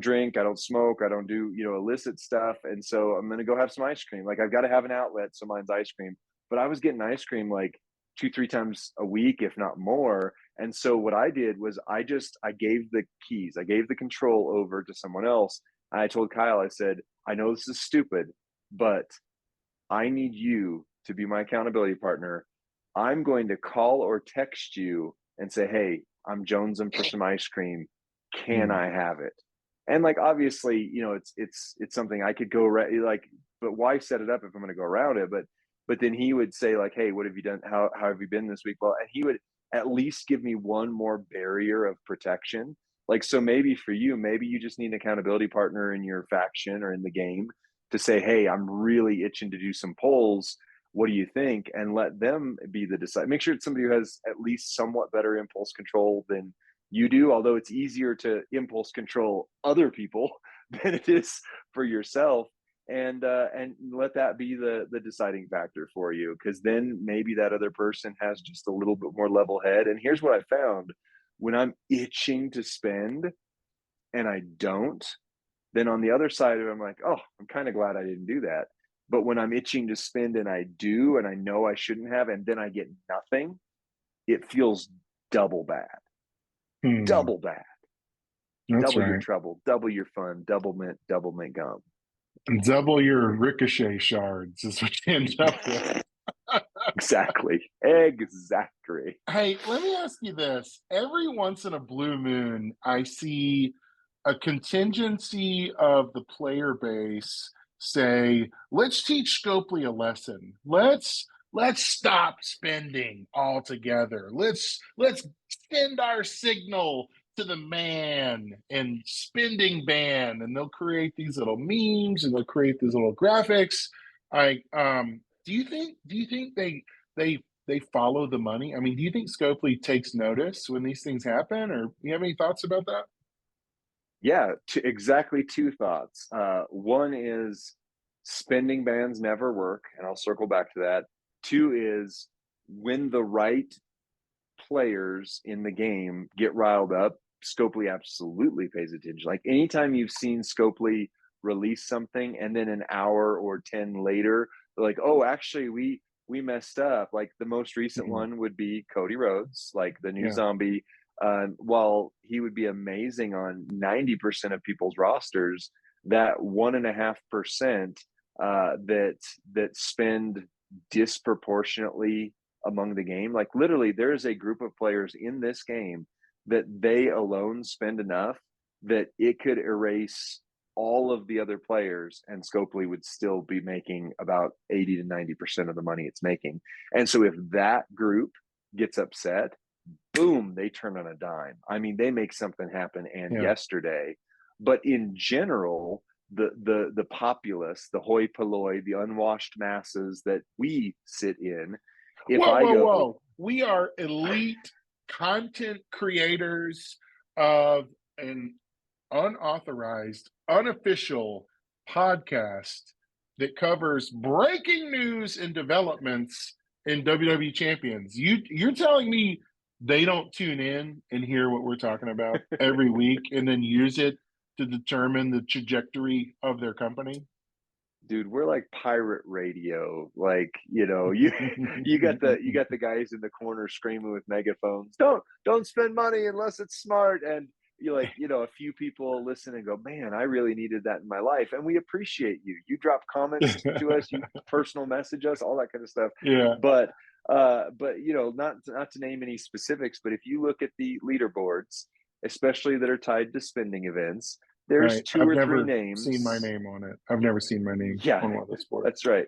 drink, I don't smoke, I don't do, illicit stuff. And so I'm going to go have some ice cream. Like, I've got to have an outlet. So mine's ice cream, but I was getting ice cream like 2-3 times a week, if not more. And so what I did was I gave the keys, I gave the control over to someone else. And I told Kyle, I said, I know this is stupid, but I need you to be my accountability partner. I'm going to call or text you and say, hey, I'm jonesing for some ice cream. Can I have it? And, like, obviously, it's something I could go like, but why set it up if I'm going to go around it? But then he would say, like, hey, what have you done? How have you been this week? Well, and he would at least give me one more barrier of protection. Like, so maybe for you, maybe you just need an accountability partner in your faction or in the game to say, hey, I'm really itching to do some polls. What do you think? And let them be the decide. Make sure it's somebody who has at least somewhat better impulse control than you do, although it's easier to impulse control other people than it is for yourself. And let that be the deciding factor for you, because then maybe that other person has just a little bit more level head. And here's what I found: when I'm itching to spend and I don't, then on the other side of it, I'm like, oh, I'm kind of glad I didn't do that. But when I'm itching to spend and I do, and I know I shouldn't have, and then I get nothing, it feels double bad. Double bad. That's double your right. trouble, double your fun, double mint gum. Double your ricochet shards is what you end up with. Exactly. Hey, let me ask you this. Every once in a blue moon, I see a contingency of the player base say, let's teach Scopely a lesson. Let's stop spending altogether. Let's send our signal to the man and spending ban. And they'll create these little memes and they'll create these little graphics. Do you think they follow the money? I mean, do you think Scopely takes notice when these things happen, or you have any thoughts about that? Yeah, exactly 2 thoughts. One is spending bans never work, and I'll circle back to that. Two is when the right players in the game get riled up, Scopely absolutely pays attention. Like anytime you've seen Scopely release something and then an hour or 10 later, they're like, oh, actually we messed up. Like the most recent one would be Cody Rhodes, like the new zombie. While he would be amazing on 90% of people's rosters, that 1.5% that spend disproportionately among the game, like literally there is a group of players in this game that they alone spend enough that it could erase all of the other players, and Scopely would still be making about 80 to 90% of the money it's making. And so if that group gets upset, boom, they turn on a dime. I mean, they make something happen and yesterday. But in general, the populace, the hoi polloi, the unwashed masses that we sit in, if whoa. We are elite content creators of an unauthorized, unofficial podcast that covers breaking news and developments in WWE Champions. You're telling me they don't tune in and hear what we're talking about every week and then use it to determine the trajectory of their company? Dude, we're like pirate radio. Like, you know, you got the guys in the corner screaming with megaphones, don't spend money unless it's smart. And you like, you know, a few people listen and go, man, I really needed that in my life. And we appreciate you. You drop comments to us, you personal message us, all that kind of stuff. Yeah. But you know, not to name any specifics, but if you look at the leaderboards, especially that are tied to spending events, there's two or three names. Seen my name on it. I've never seen my name on one of the sports. That's right.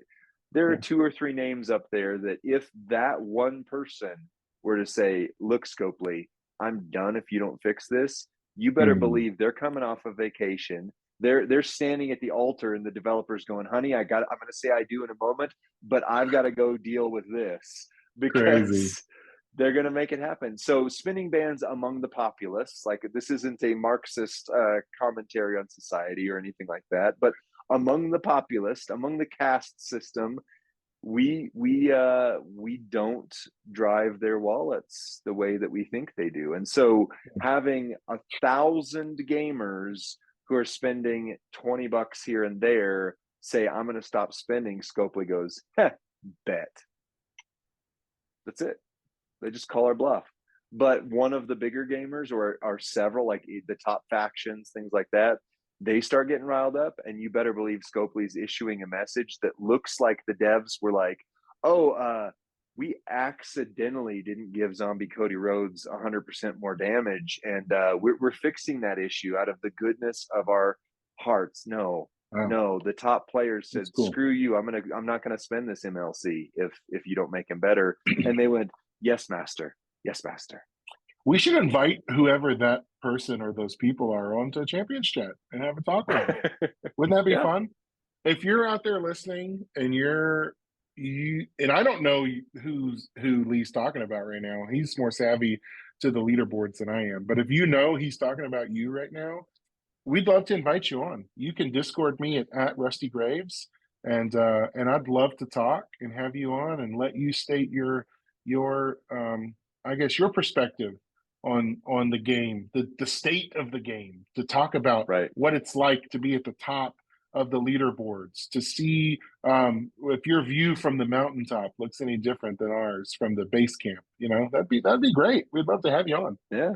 There are two or three names up there that if that one person were to say, look, Scopely, I'm done if you don't fix this, you better believe they're coming off a vacation. They're standing at the altar and the developer's going, honey, I'm going to say I do in a moment, but I've got to go deal with this because they're going to make it happen. So spinning bans among the populace, like this isn't a Marxist commentary on society or anything like that, but among the populace, among the caste system, we don't drive their wallets the way that we think they do. And so having 1,000 gamers who are spending $20 here and there say, I'm going to stop spending, Scopely goes, bet. That's it. They just call our bluff. But one of the bigger gamers or several, like the top factions, things like that, they start getting riled up, and you better believe Scopely's issuing a message that looks like the devs were like, we accidentally didn't give zombie Cody Rhodes 100% more damage, and we're fixing that issue out of the goodness of our hearts. No, the top players said, screw you, I'm not gonna spend this MLC if you don't make him better. And they went, yes, master. Yes, master. We should invite whoever that person or those people are onto Champions Chat and have a talk with them. Wouldn't that be fun? If you're out there listening and and I don't know who Lee's talking about right now. He's more savvy to the leaderboards than I am. But if you know he's talking about you right now, we'd love to invite you on. You can Discord me at Rusty Graves, and I'd love to talk and have you on and let you state your I guess your perspective on the game, the state of the game, to talk about what it's like to be at the top of the leaderboards, to see if your view from the mountaintop looks any different than ours from the base camp. You know, that'd be great. We'd love to have you on. Yeah.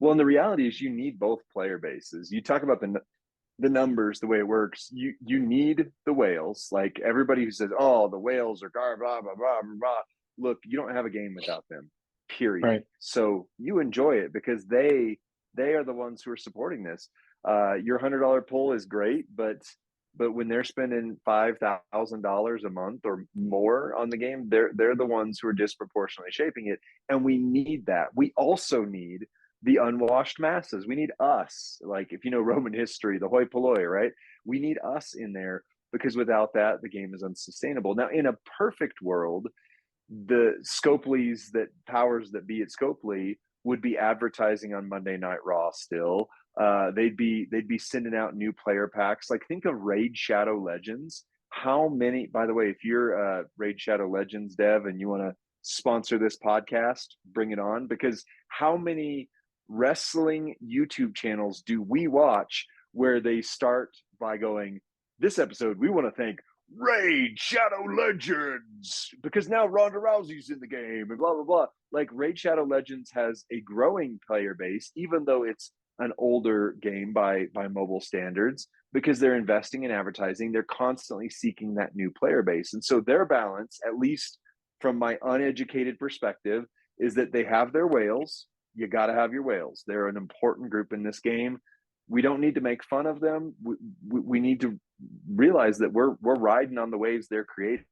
Well, and the reality is you need both player bases. You talk about the numbers, the way it works. You need the whales. Like everybody who says, oh, the whales are blah, blah, blah, blah, blah. Look, you don't have a game without them. Period. Right. So you enjoy it because they are the ones who are supporting this. Your $100 pull is great, but when they're spending $5,000 a month or more on the game, they're the ones who are disproportionately shaping it, and we need that. We also need the unwashed masses. We need us. Like if you know Roman history, the hoi polloi, right? We need us in there because without that, the game is unsustainable. Now, in a perfect world, the Scopely's powers that be at Scopely would be advertising on Monday Night Raw still. They'd be sending out new player packs. Like think of Raid Shadow Legends. How many, by the way, if you're Raid Shadow Legends dev and you want to sponsor this podcast, bring it on, because how many wrestling YouTube channels do we watch where they start by going, this episode, we want to thank Raid Shadow Legends because now Ronda Rousey's in the game and blah, blah, blah. Like Raid Shadow Legends has a growing player base, even though it's an older game by mobile standards, because they're investing in advertising. They're constantly seeking that new player base. And so their balance, at least from my uneducated perspective, is that they have their whales. You got to have your whales. They're an important group in this game. We don't need to make fun of them. We need to realize that we're riding on the waves they're creating.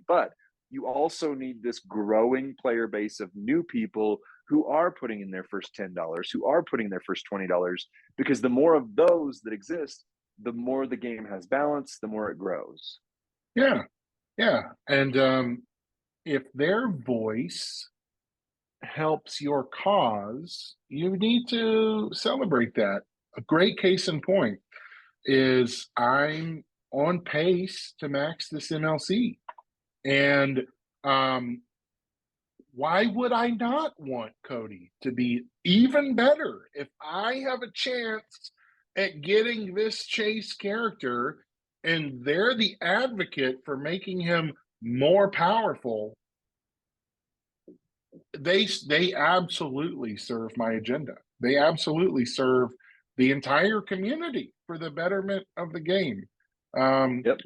But you also need this growing player base of new people who are putting in their first $10, who are putting their first $20, because the more of those that exist, the more the game has balance, the more it grows. Yeah. And if their voice helps your cause, you need to celebrate that. A great case in point is I'm on pace to max this MLC. And why would I not want Cody to be even better? If I have a chance at getting this Chase character and they're the advocate for making him more powerful, they absolutely serve my agenda. They absolutely serve the entire community for the betterment of the game. Yep.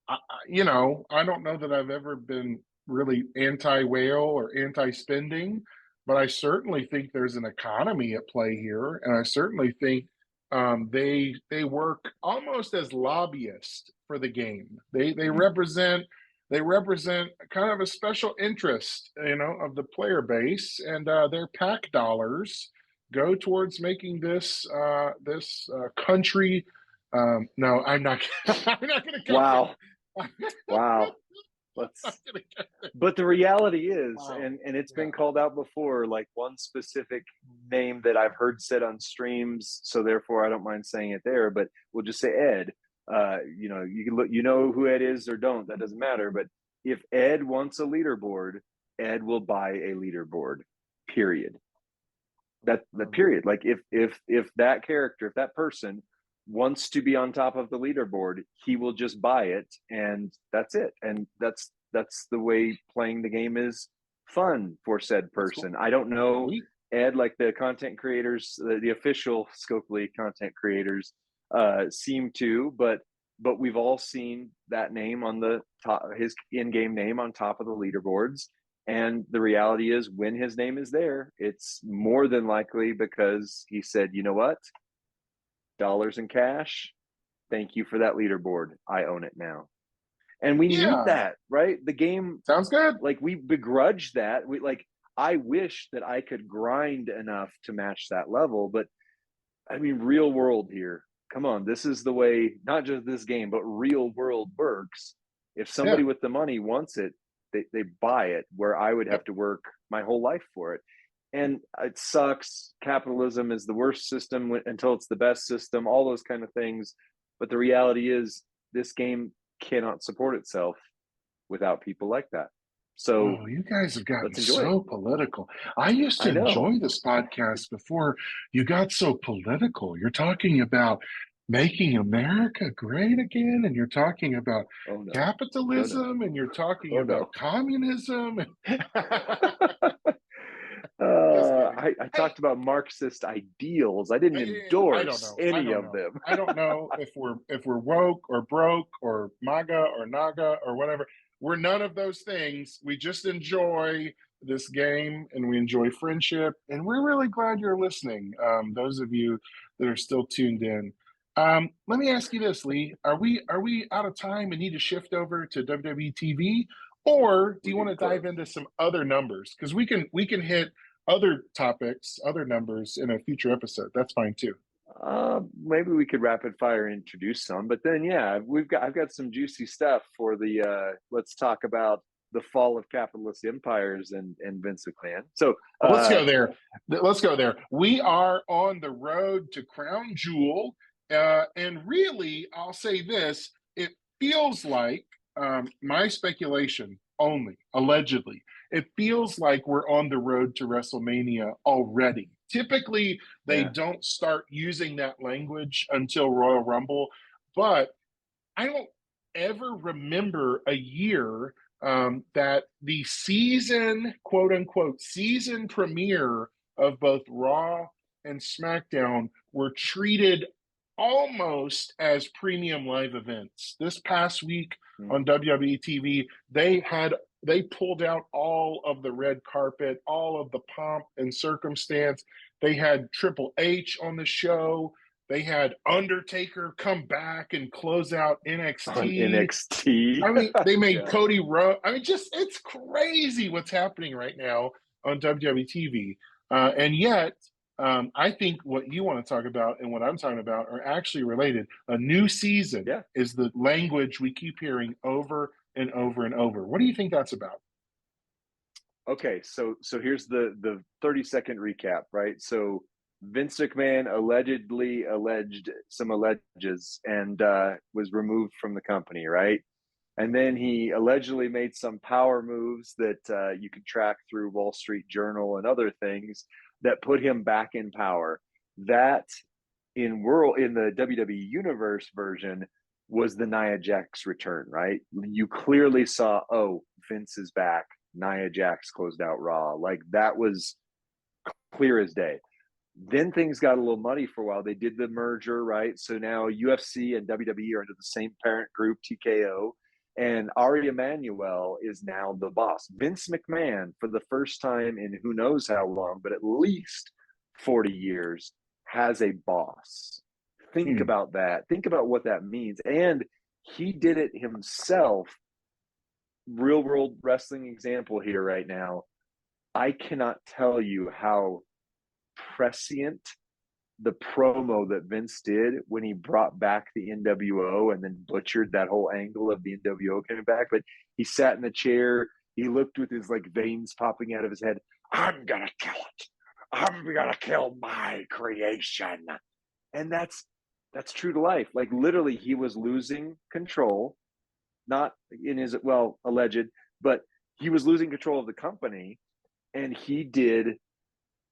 I don't know that I've ever been really anti-whale or anti-spending, but I certainly think there's an economy at play here, and I certainly think they work almost as lobbyists for the game. They represent kind of a special interest, of the player base, and their PAC dollars go towards making this country. No, I'm not. I'm not going to go. Wow. Wow. But the reality is, Wow. and it's been called out before, like one specific name that I've heard said on streams, so therefore I don't mind saying it there, but we'll just say Ed. You can look, who Ed is or don't, that doesn't matter. But if Ed wants a leaderboard, Ed will buy a leaderboard, period. That period. Like if that character, if that person wants to be on top of the leaderboard, he will just buy it, and that's it. And that's the way playing the game is fun for said person. Cool. I don't know, Ed, like the content creators, the official Scopely content creators seem to, but we've all seen that name on the top, his in-game name on top of the leaderboards. And the reality is, when his name is there, it's more than likely because he said, you know what? Dollars in cash. Thank you for that leaderboard. I own it now. And we need that, right? The game sounds good. Like, we begrudge that. I wish that I could grind enough to match that level, but I mean, real world here. Come on, this is the way, not just this game, but real world works. If somebody with the money wants it, they buy it, where I would have to work my whole life for it. And it sucks. Capitalism is the worst system until it's the best system, all those kind of things. But the reality is, this game cannot support itself without people like that. So you guys have gotten so political. I used to enjoy this podcast before you got so political. You're talking about making America great again, and you're talking about capitalism, and you're talking about communism. I talked about Marxist ideals. I didn't endorse any of them. I don't know if we're woke or broke or MAGA or NAGA or whatever. We're none of those things. We just enjoy this game, and we enjoy friendship, and we're really glad you're listening. Those of you that are still tuned in. Let me ask you this, Lee. Are we out of time and need to shift over to WWE TV, or do you want to dive into some other numbers? Because we can hit other topics, other numbers in a future episode. That's fine too. Maybe we could rapid fire introduce some, but then I've got some juicy stuff for the let's talk about the fall of capitalist empires and Vince McMahon. So let's go there. Let's go there. We are on the road to Crown Jewel, and really, I'll say this: it feels like my speculation only, allegedly. It feels like we're on the road to WrestleMania already. Typically, they Yeah. don't start using that language until Royal Rumble, but I don't ever remember a year that the season, quote unquote, season premiere of both Raw and SmackDown were treated almost as premium live events. This past week on WWE TV, they pulled out all of the red carpet, all of the pomp and circumstance. They had Triple H on the show. They had Undertaker come back and close out NXT. On NXT. I mean, they made Yeah. Cody Rhodes. I mean, just it's crazy what's happening right now on WWE TV. And yet, I think what you want to talk about and what I'm talking about are actually related. A new season Yeah. is the language we keep hearing over and over and over. What do you think that's about? Okay, so here's the 30-second recap, right? So Vince McMahon allegedly alleged some alleges and was removed from the company, right? And then he allegedly made some power moves that you can track through Wall Street Journal and other things that put him back in power. That in the WWE Universe version was the Nia Jax return, right? You clearly saw, oh, Vince is back. Nia Jax closed out Raw. Like that was clear as day. Then things got a little muddy for a while. They did the merger, right? So now UFC and WWE are under the same parent group, TKO, and Ari Emanuel is now the boss. Vince McMahon, for the first time in who knows how long, but at least 40 years, has a boss. Think about that. Think about what that means. And he did it himself. Real world wrestling example here right now. I cannot tell you how prescient the promo that Vince did when he brought back the NWO and then butchered that whole angle of the NWO coming back. But he sat in the chair, he looked with his like veins popping out of his head. I'm gonna kill it. I'm gonna kill my creation. And that's true to life. Like literally he was losing control, not in his alleged, but he was losing control of the company, and he did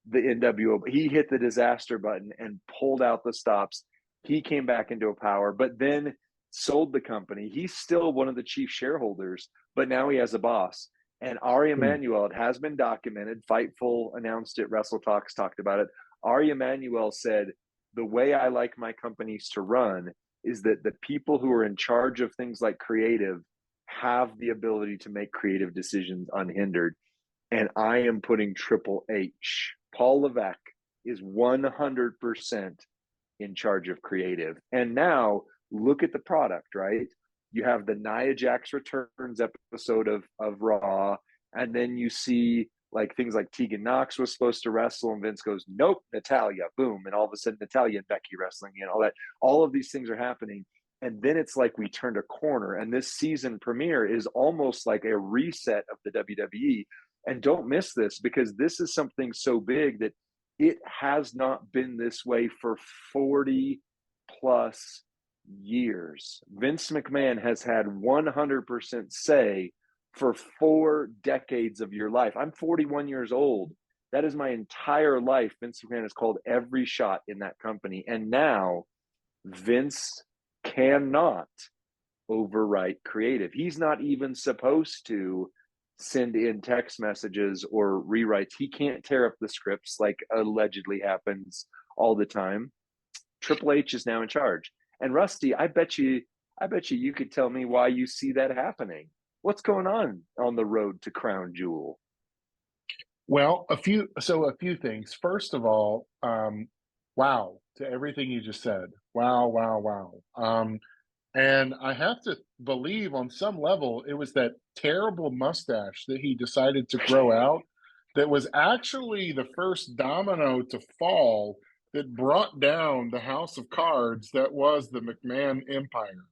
the NWO. He hit the disaster button and pulled out the stops. He came back into a power, but then sold the company. He's still one of the chief shareholders, but now he has a boss. And Ari Emanuel, it has been documented. Fightful announced it. Wrestle Talks talked about it. Ari Emanuel said, the way I like my companies to run is that the people who are in charge of things like creative have the ability to make creative decisions unhindered. And I am putting Triple H. Paul Levesque is 100% in charge of creative. And now look at the product, right? You have the Nia Jax Returns episode of Raw, and then you see like things like Tegan Knox was supposed to wrestle, and Vince goes, nope, Natalya, boom. And all of a sudden Natalya and Becky wrestling and all that. All of these things are happening. And then it's like we turned a corner, and this season premiere is almost like a reset of the WWE. And don't miss this, because this is something so big that it has not been this way for 40 plus years. Vince McMahon has had 100% say for 4 decades of your life. I'm 41 years old. That is my entire life. Vince McMahon has called every shot in that company. And now Vince cannot overwrite creative. He's not even supposed to send in text messages or rewrites. He can't tear up the scripts like allegedly happens all the time. Triple H is now in charge. And Rusty, I bet you could tell me why you see that happening. What's going on the road to Crown Jewel? Well, a few things. First of all, wow to everything you just said. Wow. And I have to believe on some level it was that terrible mustache that he decided to grow out that was actually the first domino to fall that brought down the house of cards that was the McMahon Empire.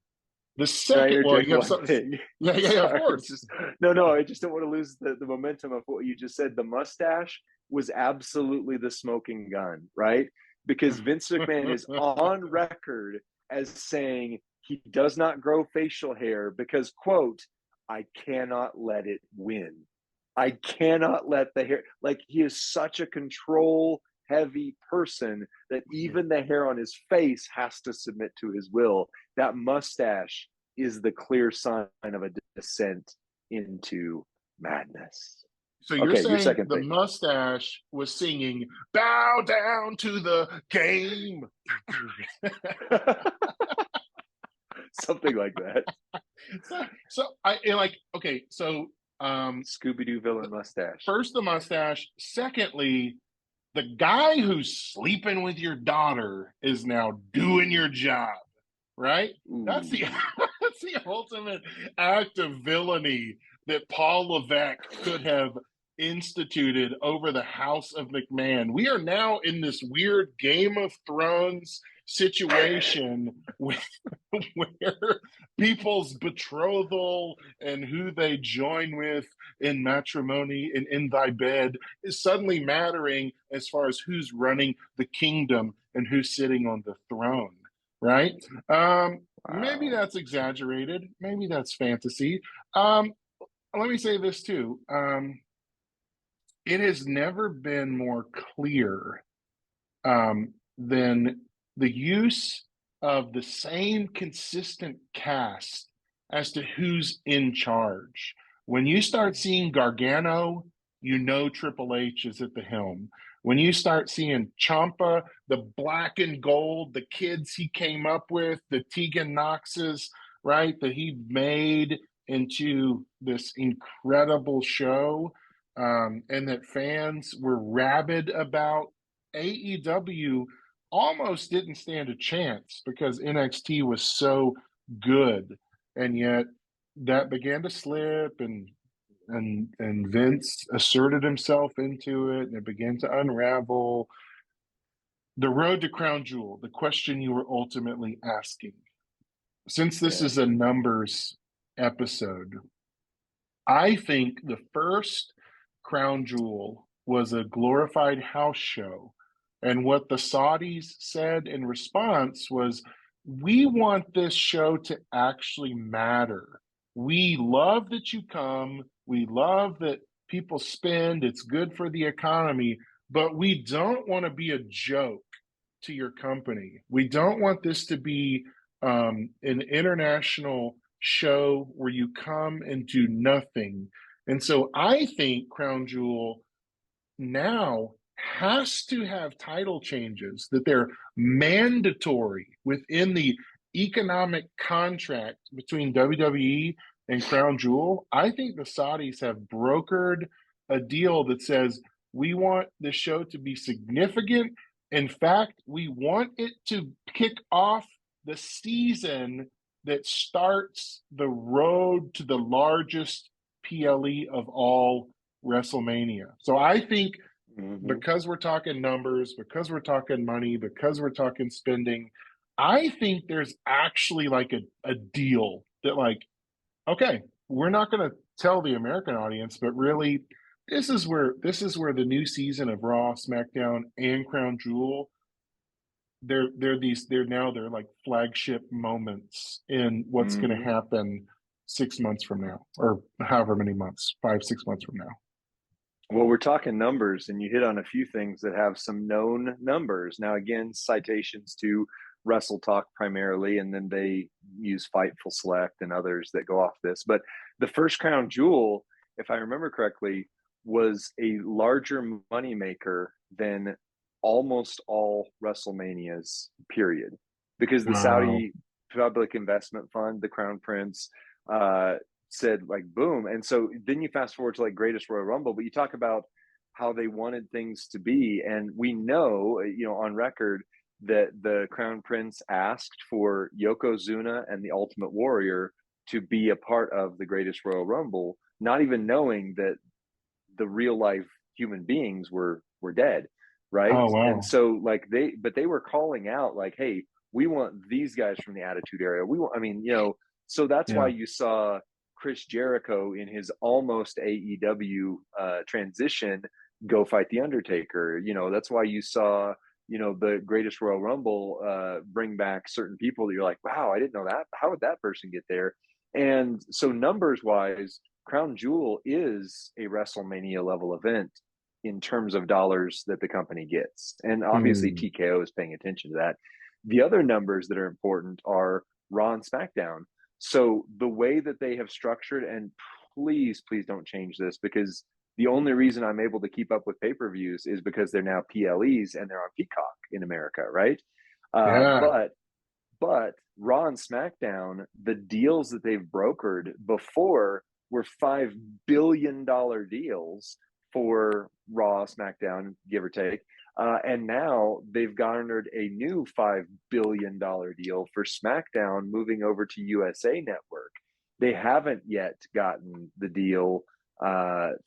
The second, well, you have something. Yeah, of course. No, I just don't want to lose the momentum of what you just said. The mustache was absolutely the smoking gun, right? Because Vince McMahon is on record as saying he does not grow facial hair because, quote, I cannot let it win. I cannot let the hair, like, he is such a control heavy person that even the hair on his face has to submit to his will. That mustache is the clear sign of a descent into madness. So you're Okay, your saying second the thing. mustache was singing "Bow down to the game." Something like that. So I like, okay, so Scooby-Doo villain mustache. first the mustache, secondly, the guy who's sleeping with your daughter is now doing your job, right? That's the Ooh. that's the ultimate act of villainy that Paul Levesque could have instituted over the House of McMahon. We are now in this weird Game of Thrones situation where people's betrothal and who they join with in matrimony and in thy bed is suddenly mattering as far as who's running the kingdom and who's sitting on the throne, right? Maybe Wow. that's exaggerated. Maybe that's fantasy. Let me say this too. It has never been more clear than the use of the same consistent cast as to who's in charge. When you start seeing Gargano, you know Triple H is at the helm. When you start seeing Ciampa, the black and gold, the kids he came up with, the Tegan Knoxes, right, that he made into this incredible show, and that fans were rabid about, AEW almost didn't stand a chance because NXT was so good, and yet that began to slip, and Vince asserted himself into it, and it began to unravel. The road to Crown Jewel, the question you were ultimately asking, since this Yeah. is a numbers episode, I think the first Crown Jewel was a glorified house show. And what the Saudis said in response was, we want this show to actually matter. We love that you come. We love that people spend. It's good for the economy. But we don't want to be a joke to your company. We don't want this to be an international show where you come and do nothing. And so I think Crown Jewel now has to have title changes, that they're mandatory within the economic contract between WWE and Crown Jewel. I think the Saudis have brokered a deal that says we want the show to be significant. In fact, we want it to kick off the season that starts the road to the largest PLE of all, WrestleMania. So I think because we're talking numbers, because we're talking money, because we're talking spending, I think there's actually like a deal that, like, okay, we're not going to tell the American audience, but really this is where the new season of Raw, SmackDown, and Crown Jewel, they're like flagship moments in what's going to happen 6 months from now, or however many months, 5-6 months from now. Well, we're talking numbers, and you hit on a few things that have some known numbers. Now, again, citations to Wrestle Talk primarily, and then they use Fightful Select and others that go off this. But the first Crown Jewel, if I remember correctly, was a larger moneymaker than almost all WrestleManias, period. Because the Saudi Public Investment Fund, the Crown Prince, said, like, boom. And so then you fast forward to like Greatest Royal Rumble, but you talk about how they wanted things to be. And we know, on record, that the Crown Prince asked for Yokozuna and the Ultimate Warrior to be a part of the Greatest Royal Rumble, not even knowing that the real life human beings were dead. Right. Oh, wow. And so like they were calling out like, hey, we want these guys from the Attitude Era. So that's why you saw Chris Jericho in his almost AEW transition go fight The Undertaker. That's why you saw, the Greatest Royal Rumble bring back certain people that you're like, wow, I didn't know that. How would that person get there? And so numbers wise, Crown Jewel is a WrestleMania level event in terms of dollars that the company gets. And obviously TKO is paying attention to that. The other numbers that are important are Raw and SmackDown. So the way that they have structured, and please don't change this, because the only reason I'm able to keep up with pay-per-views is because they're now PLEs and they're on Peacock in America, right? But Raw and SmackDown, the deals that they've brokered before were $5 billion deals for Raw, SmackDown, give or take. And now they've garnered a new $5 billion deal for SmackDown moving over to USA Network. They haven't yet gotten the deal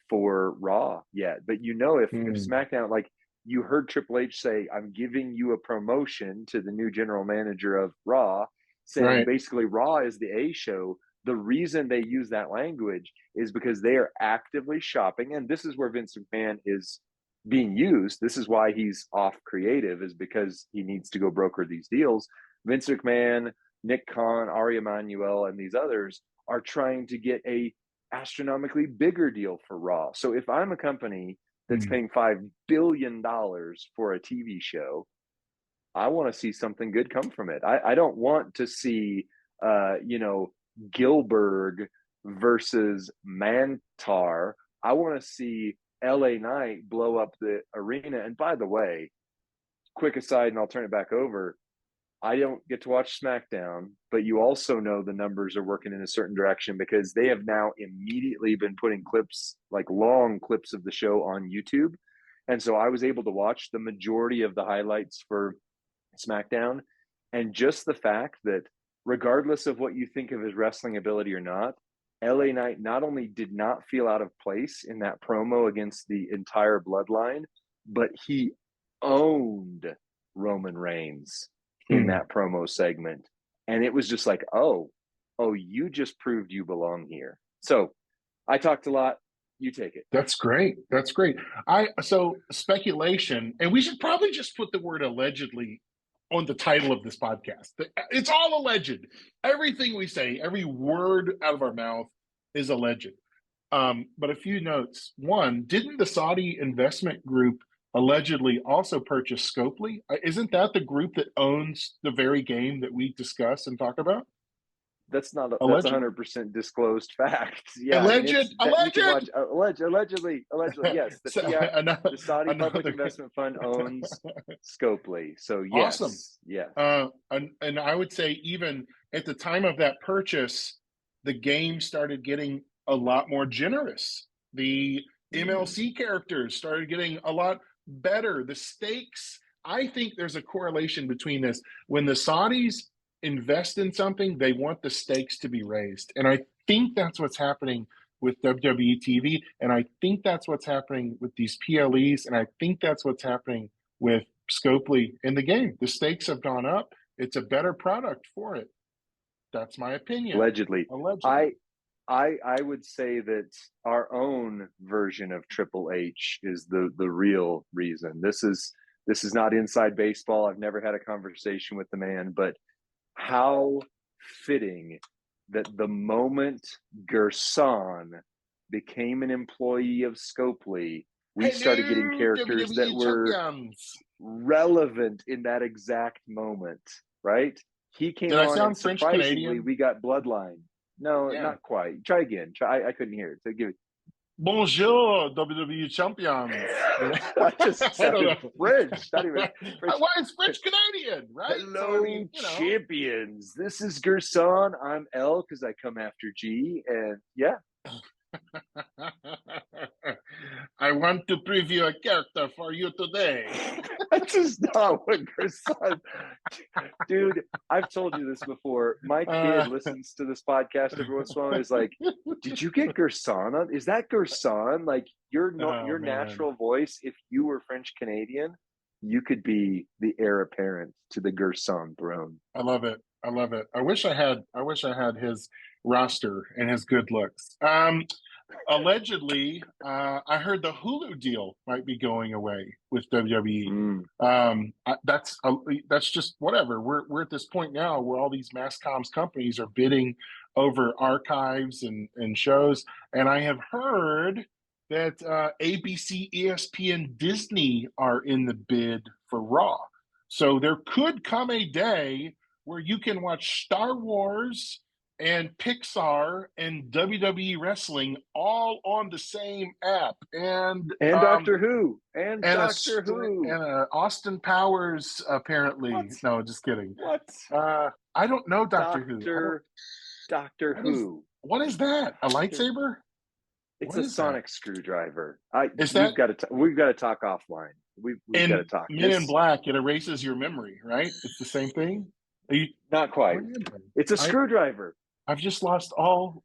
for Raw yet. But if SmackDown, like you heard Triple H say, I'm giving you a promotion to the new general manager of Raw, saying basically Raw is the A show. The reason they use that language is because they are actively shopping. And this is where Vince McMahon is being used. This is why he's off creative, is because he needs to go broker these deals. Vince McMahon, Nick Khan, Ari Emanuel, and these others are trying to get a astronomically bigger deal for Raw. So if I'm a company that's paying $5 billion for a TV show, I want to see something good come from it. I don't want to see, Gilbert versus Mantar. I want to see LA Knight blow up the arena. And by the way, quick aside, and I'll turn it back over. I don't get to watch SmackDown, but you also know the numbers are working in a certain direction, because they have now immediately been putting clips, like long clips of the show on YouTube. And so I was able to watch the majority of the highlights for SmackDown. And just the fact that regardless of what you think of his wrestling ability or not, LA Knight not only did not feel out of place in that promo against the entire bloodline, but he owned Roman Reigns in that promo segment. And it was just like, oh, you just proved you belong here. So I talked a lot. You take it. That's great. So speculation, and we should probably just put the word allegedly on the title of this podcast. It's all alleged. Everything we say, every word out of our mouth is alleged. But a few notes. One, didn't the Saudi investment group allegedly also purchase Scopely? Isn't that the group that owns the very game that we discuss and talk about? That's not that's 100% disclosed fact. Yeah, allegedly. Yes, the Saudi Public Investment Fund owns Scopely. So yes, awesome. Yeah. And I would say even at the time of that purchase, the game started getting a lot more generous. The MLC characters started getting a lot better. The stakes. I think there's a correlation between this. When the Saudis invest in something, they want the stakes to be raised. And I think that's what's happening with WWE TV. And I think that's what's happening with these PLEs. And I think that's what's happening with Scopely in the game. The stakes have gone up. It's a better product for it. That's my opinion. Allegedly. I would say that our own version of Triple H is the real reason. This is not inside baseball. I've never had a conversation with the man, but how fitting that the moment Gerson became an employee of Scopely, we started getting characters that were relevant in that exact moment, right? He came on and surprisingly, we got Bloodline. No, not quite. Try again. I couldn't hear it. So give it. Bonjour, WWE champions. I just sounded French. Not even French. Why it's French Canadian, right? Hello, champions. This is Gerson. I'm L because I come after G, and yeah. I want to preview a character for you today. That's just not what Gerson. Dude, I've told you this before. My kid listens to this podcast every once in a while. He's like, "Did you get Gerson on? Is that Gerson? Like your natural voice? If you were French Canadian, you could be the heir apparent to the Gerson throne." I love it. I wish I had his roster and his good looks. Allegedly, I heard the Hulu deal might be going away with WWE. That's just whatever. We're at this point now where all these mass comms companies are bidding over archives and shows. And I have heard that ABC, ESPN, Disney are in the bid for Raw. So there could come a day where you can watch Star Wars and Pixar and WWE wrestling all on the same app. And Doctor Who. And Doctor Who. And Austin Powers, apparently. What? No, just kidding. What? I don't know Doctor Who. Doctor Who. What is that? A lightsaber? It's a sonic screwdriver. Is that? We've got to talk offline. We've got to talk. Men in Black, it erases your memory, right? It's the same thing. Not quite. It's a screwdriver. I've just lost all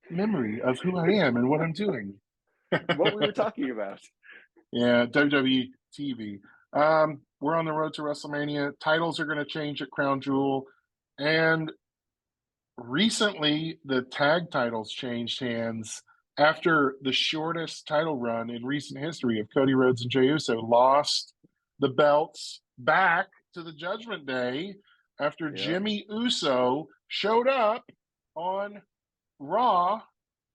memory of who I am and what I'm doing. What we were talking about. Yeah, WWE TV. We're on the road to WrestleMania. Titles are going to change at Crown Jewel. And recently, the tag titles changed hands after the shortest title run in recent history of Cody Rhodes and Jey Uso lost the belts back to the Judgment Day after Jimmy Uso showed up on Raw.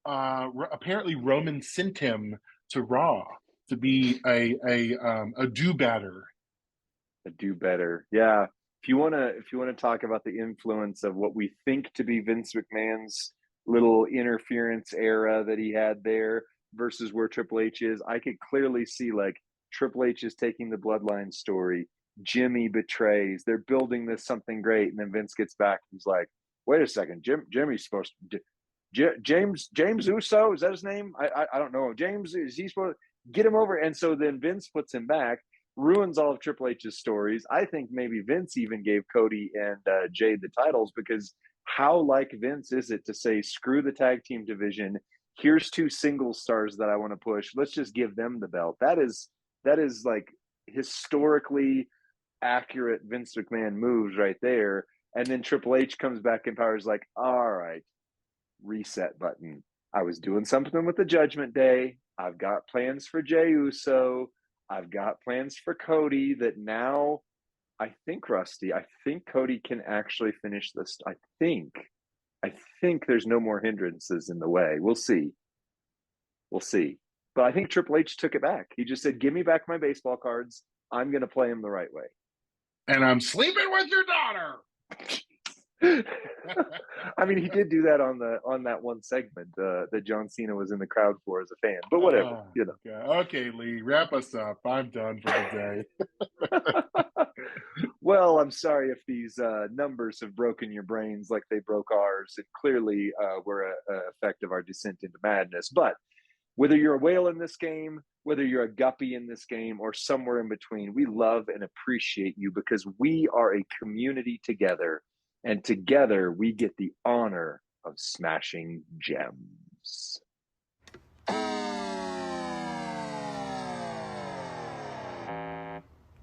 Apparently, Roman sent him to Raw to be a do-better. A do-better, yeah. If you want to talk about the influence of what we think to be Vince McMahon's little interference era that he had there versus where Triple H is, I could clearly see like Triple H is taking the Bloodline story. Jimmy betrays. They're building this something great, and then Vince gets back. He's like, "Wait a second, Jimmy's supposed to James Uso, is that his name? I don't know. James, is he supposed to get him over?" And so then Vince puts him back, ruins all of Triple H's stories. I think maybe Vince even gave Cody and Jay the titles, because how like Vince is it to say, screw the tag team division, here's 2 single stars that I want to push, let's just give them the belt. That is like historically accurate Vince McMahon moves right there. And then Triple H comes back in power, is like, all right, reset button. I was doing something with the Judgment Day. I've got plans for Jey Uso. I've got plans for Cody that now I think, Rusty, I think Cody can actually finish this. I think there's no more hindrances in the way. We'll see. But I think Triple H took it back. He just said, give me back my baseball cards. I'm going to play them the right way. And I'm sleeping with your daughter. I mean, he did do that on that one segment that John Cena was in the crowd for as a fan. But whatever, Okay, Lee, wrap us up. I'm done for the day. Well, I'm sorry if these numbers have broken your brains like they broke ours. It clearly were an effect of our descent into madness. But whether you're a whale in this game, whether you're a guppy in this game, or somewhere in between, we love and appreciate you, because we are a community together. And together we get the honor of smashing gems.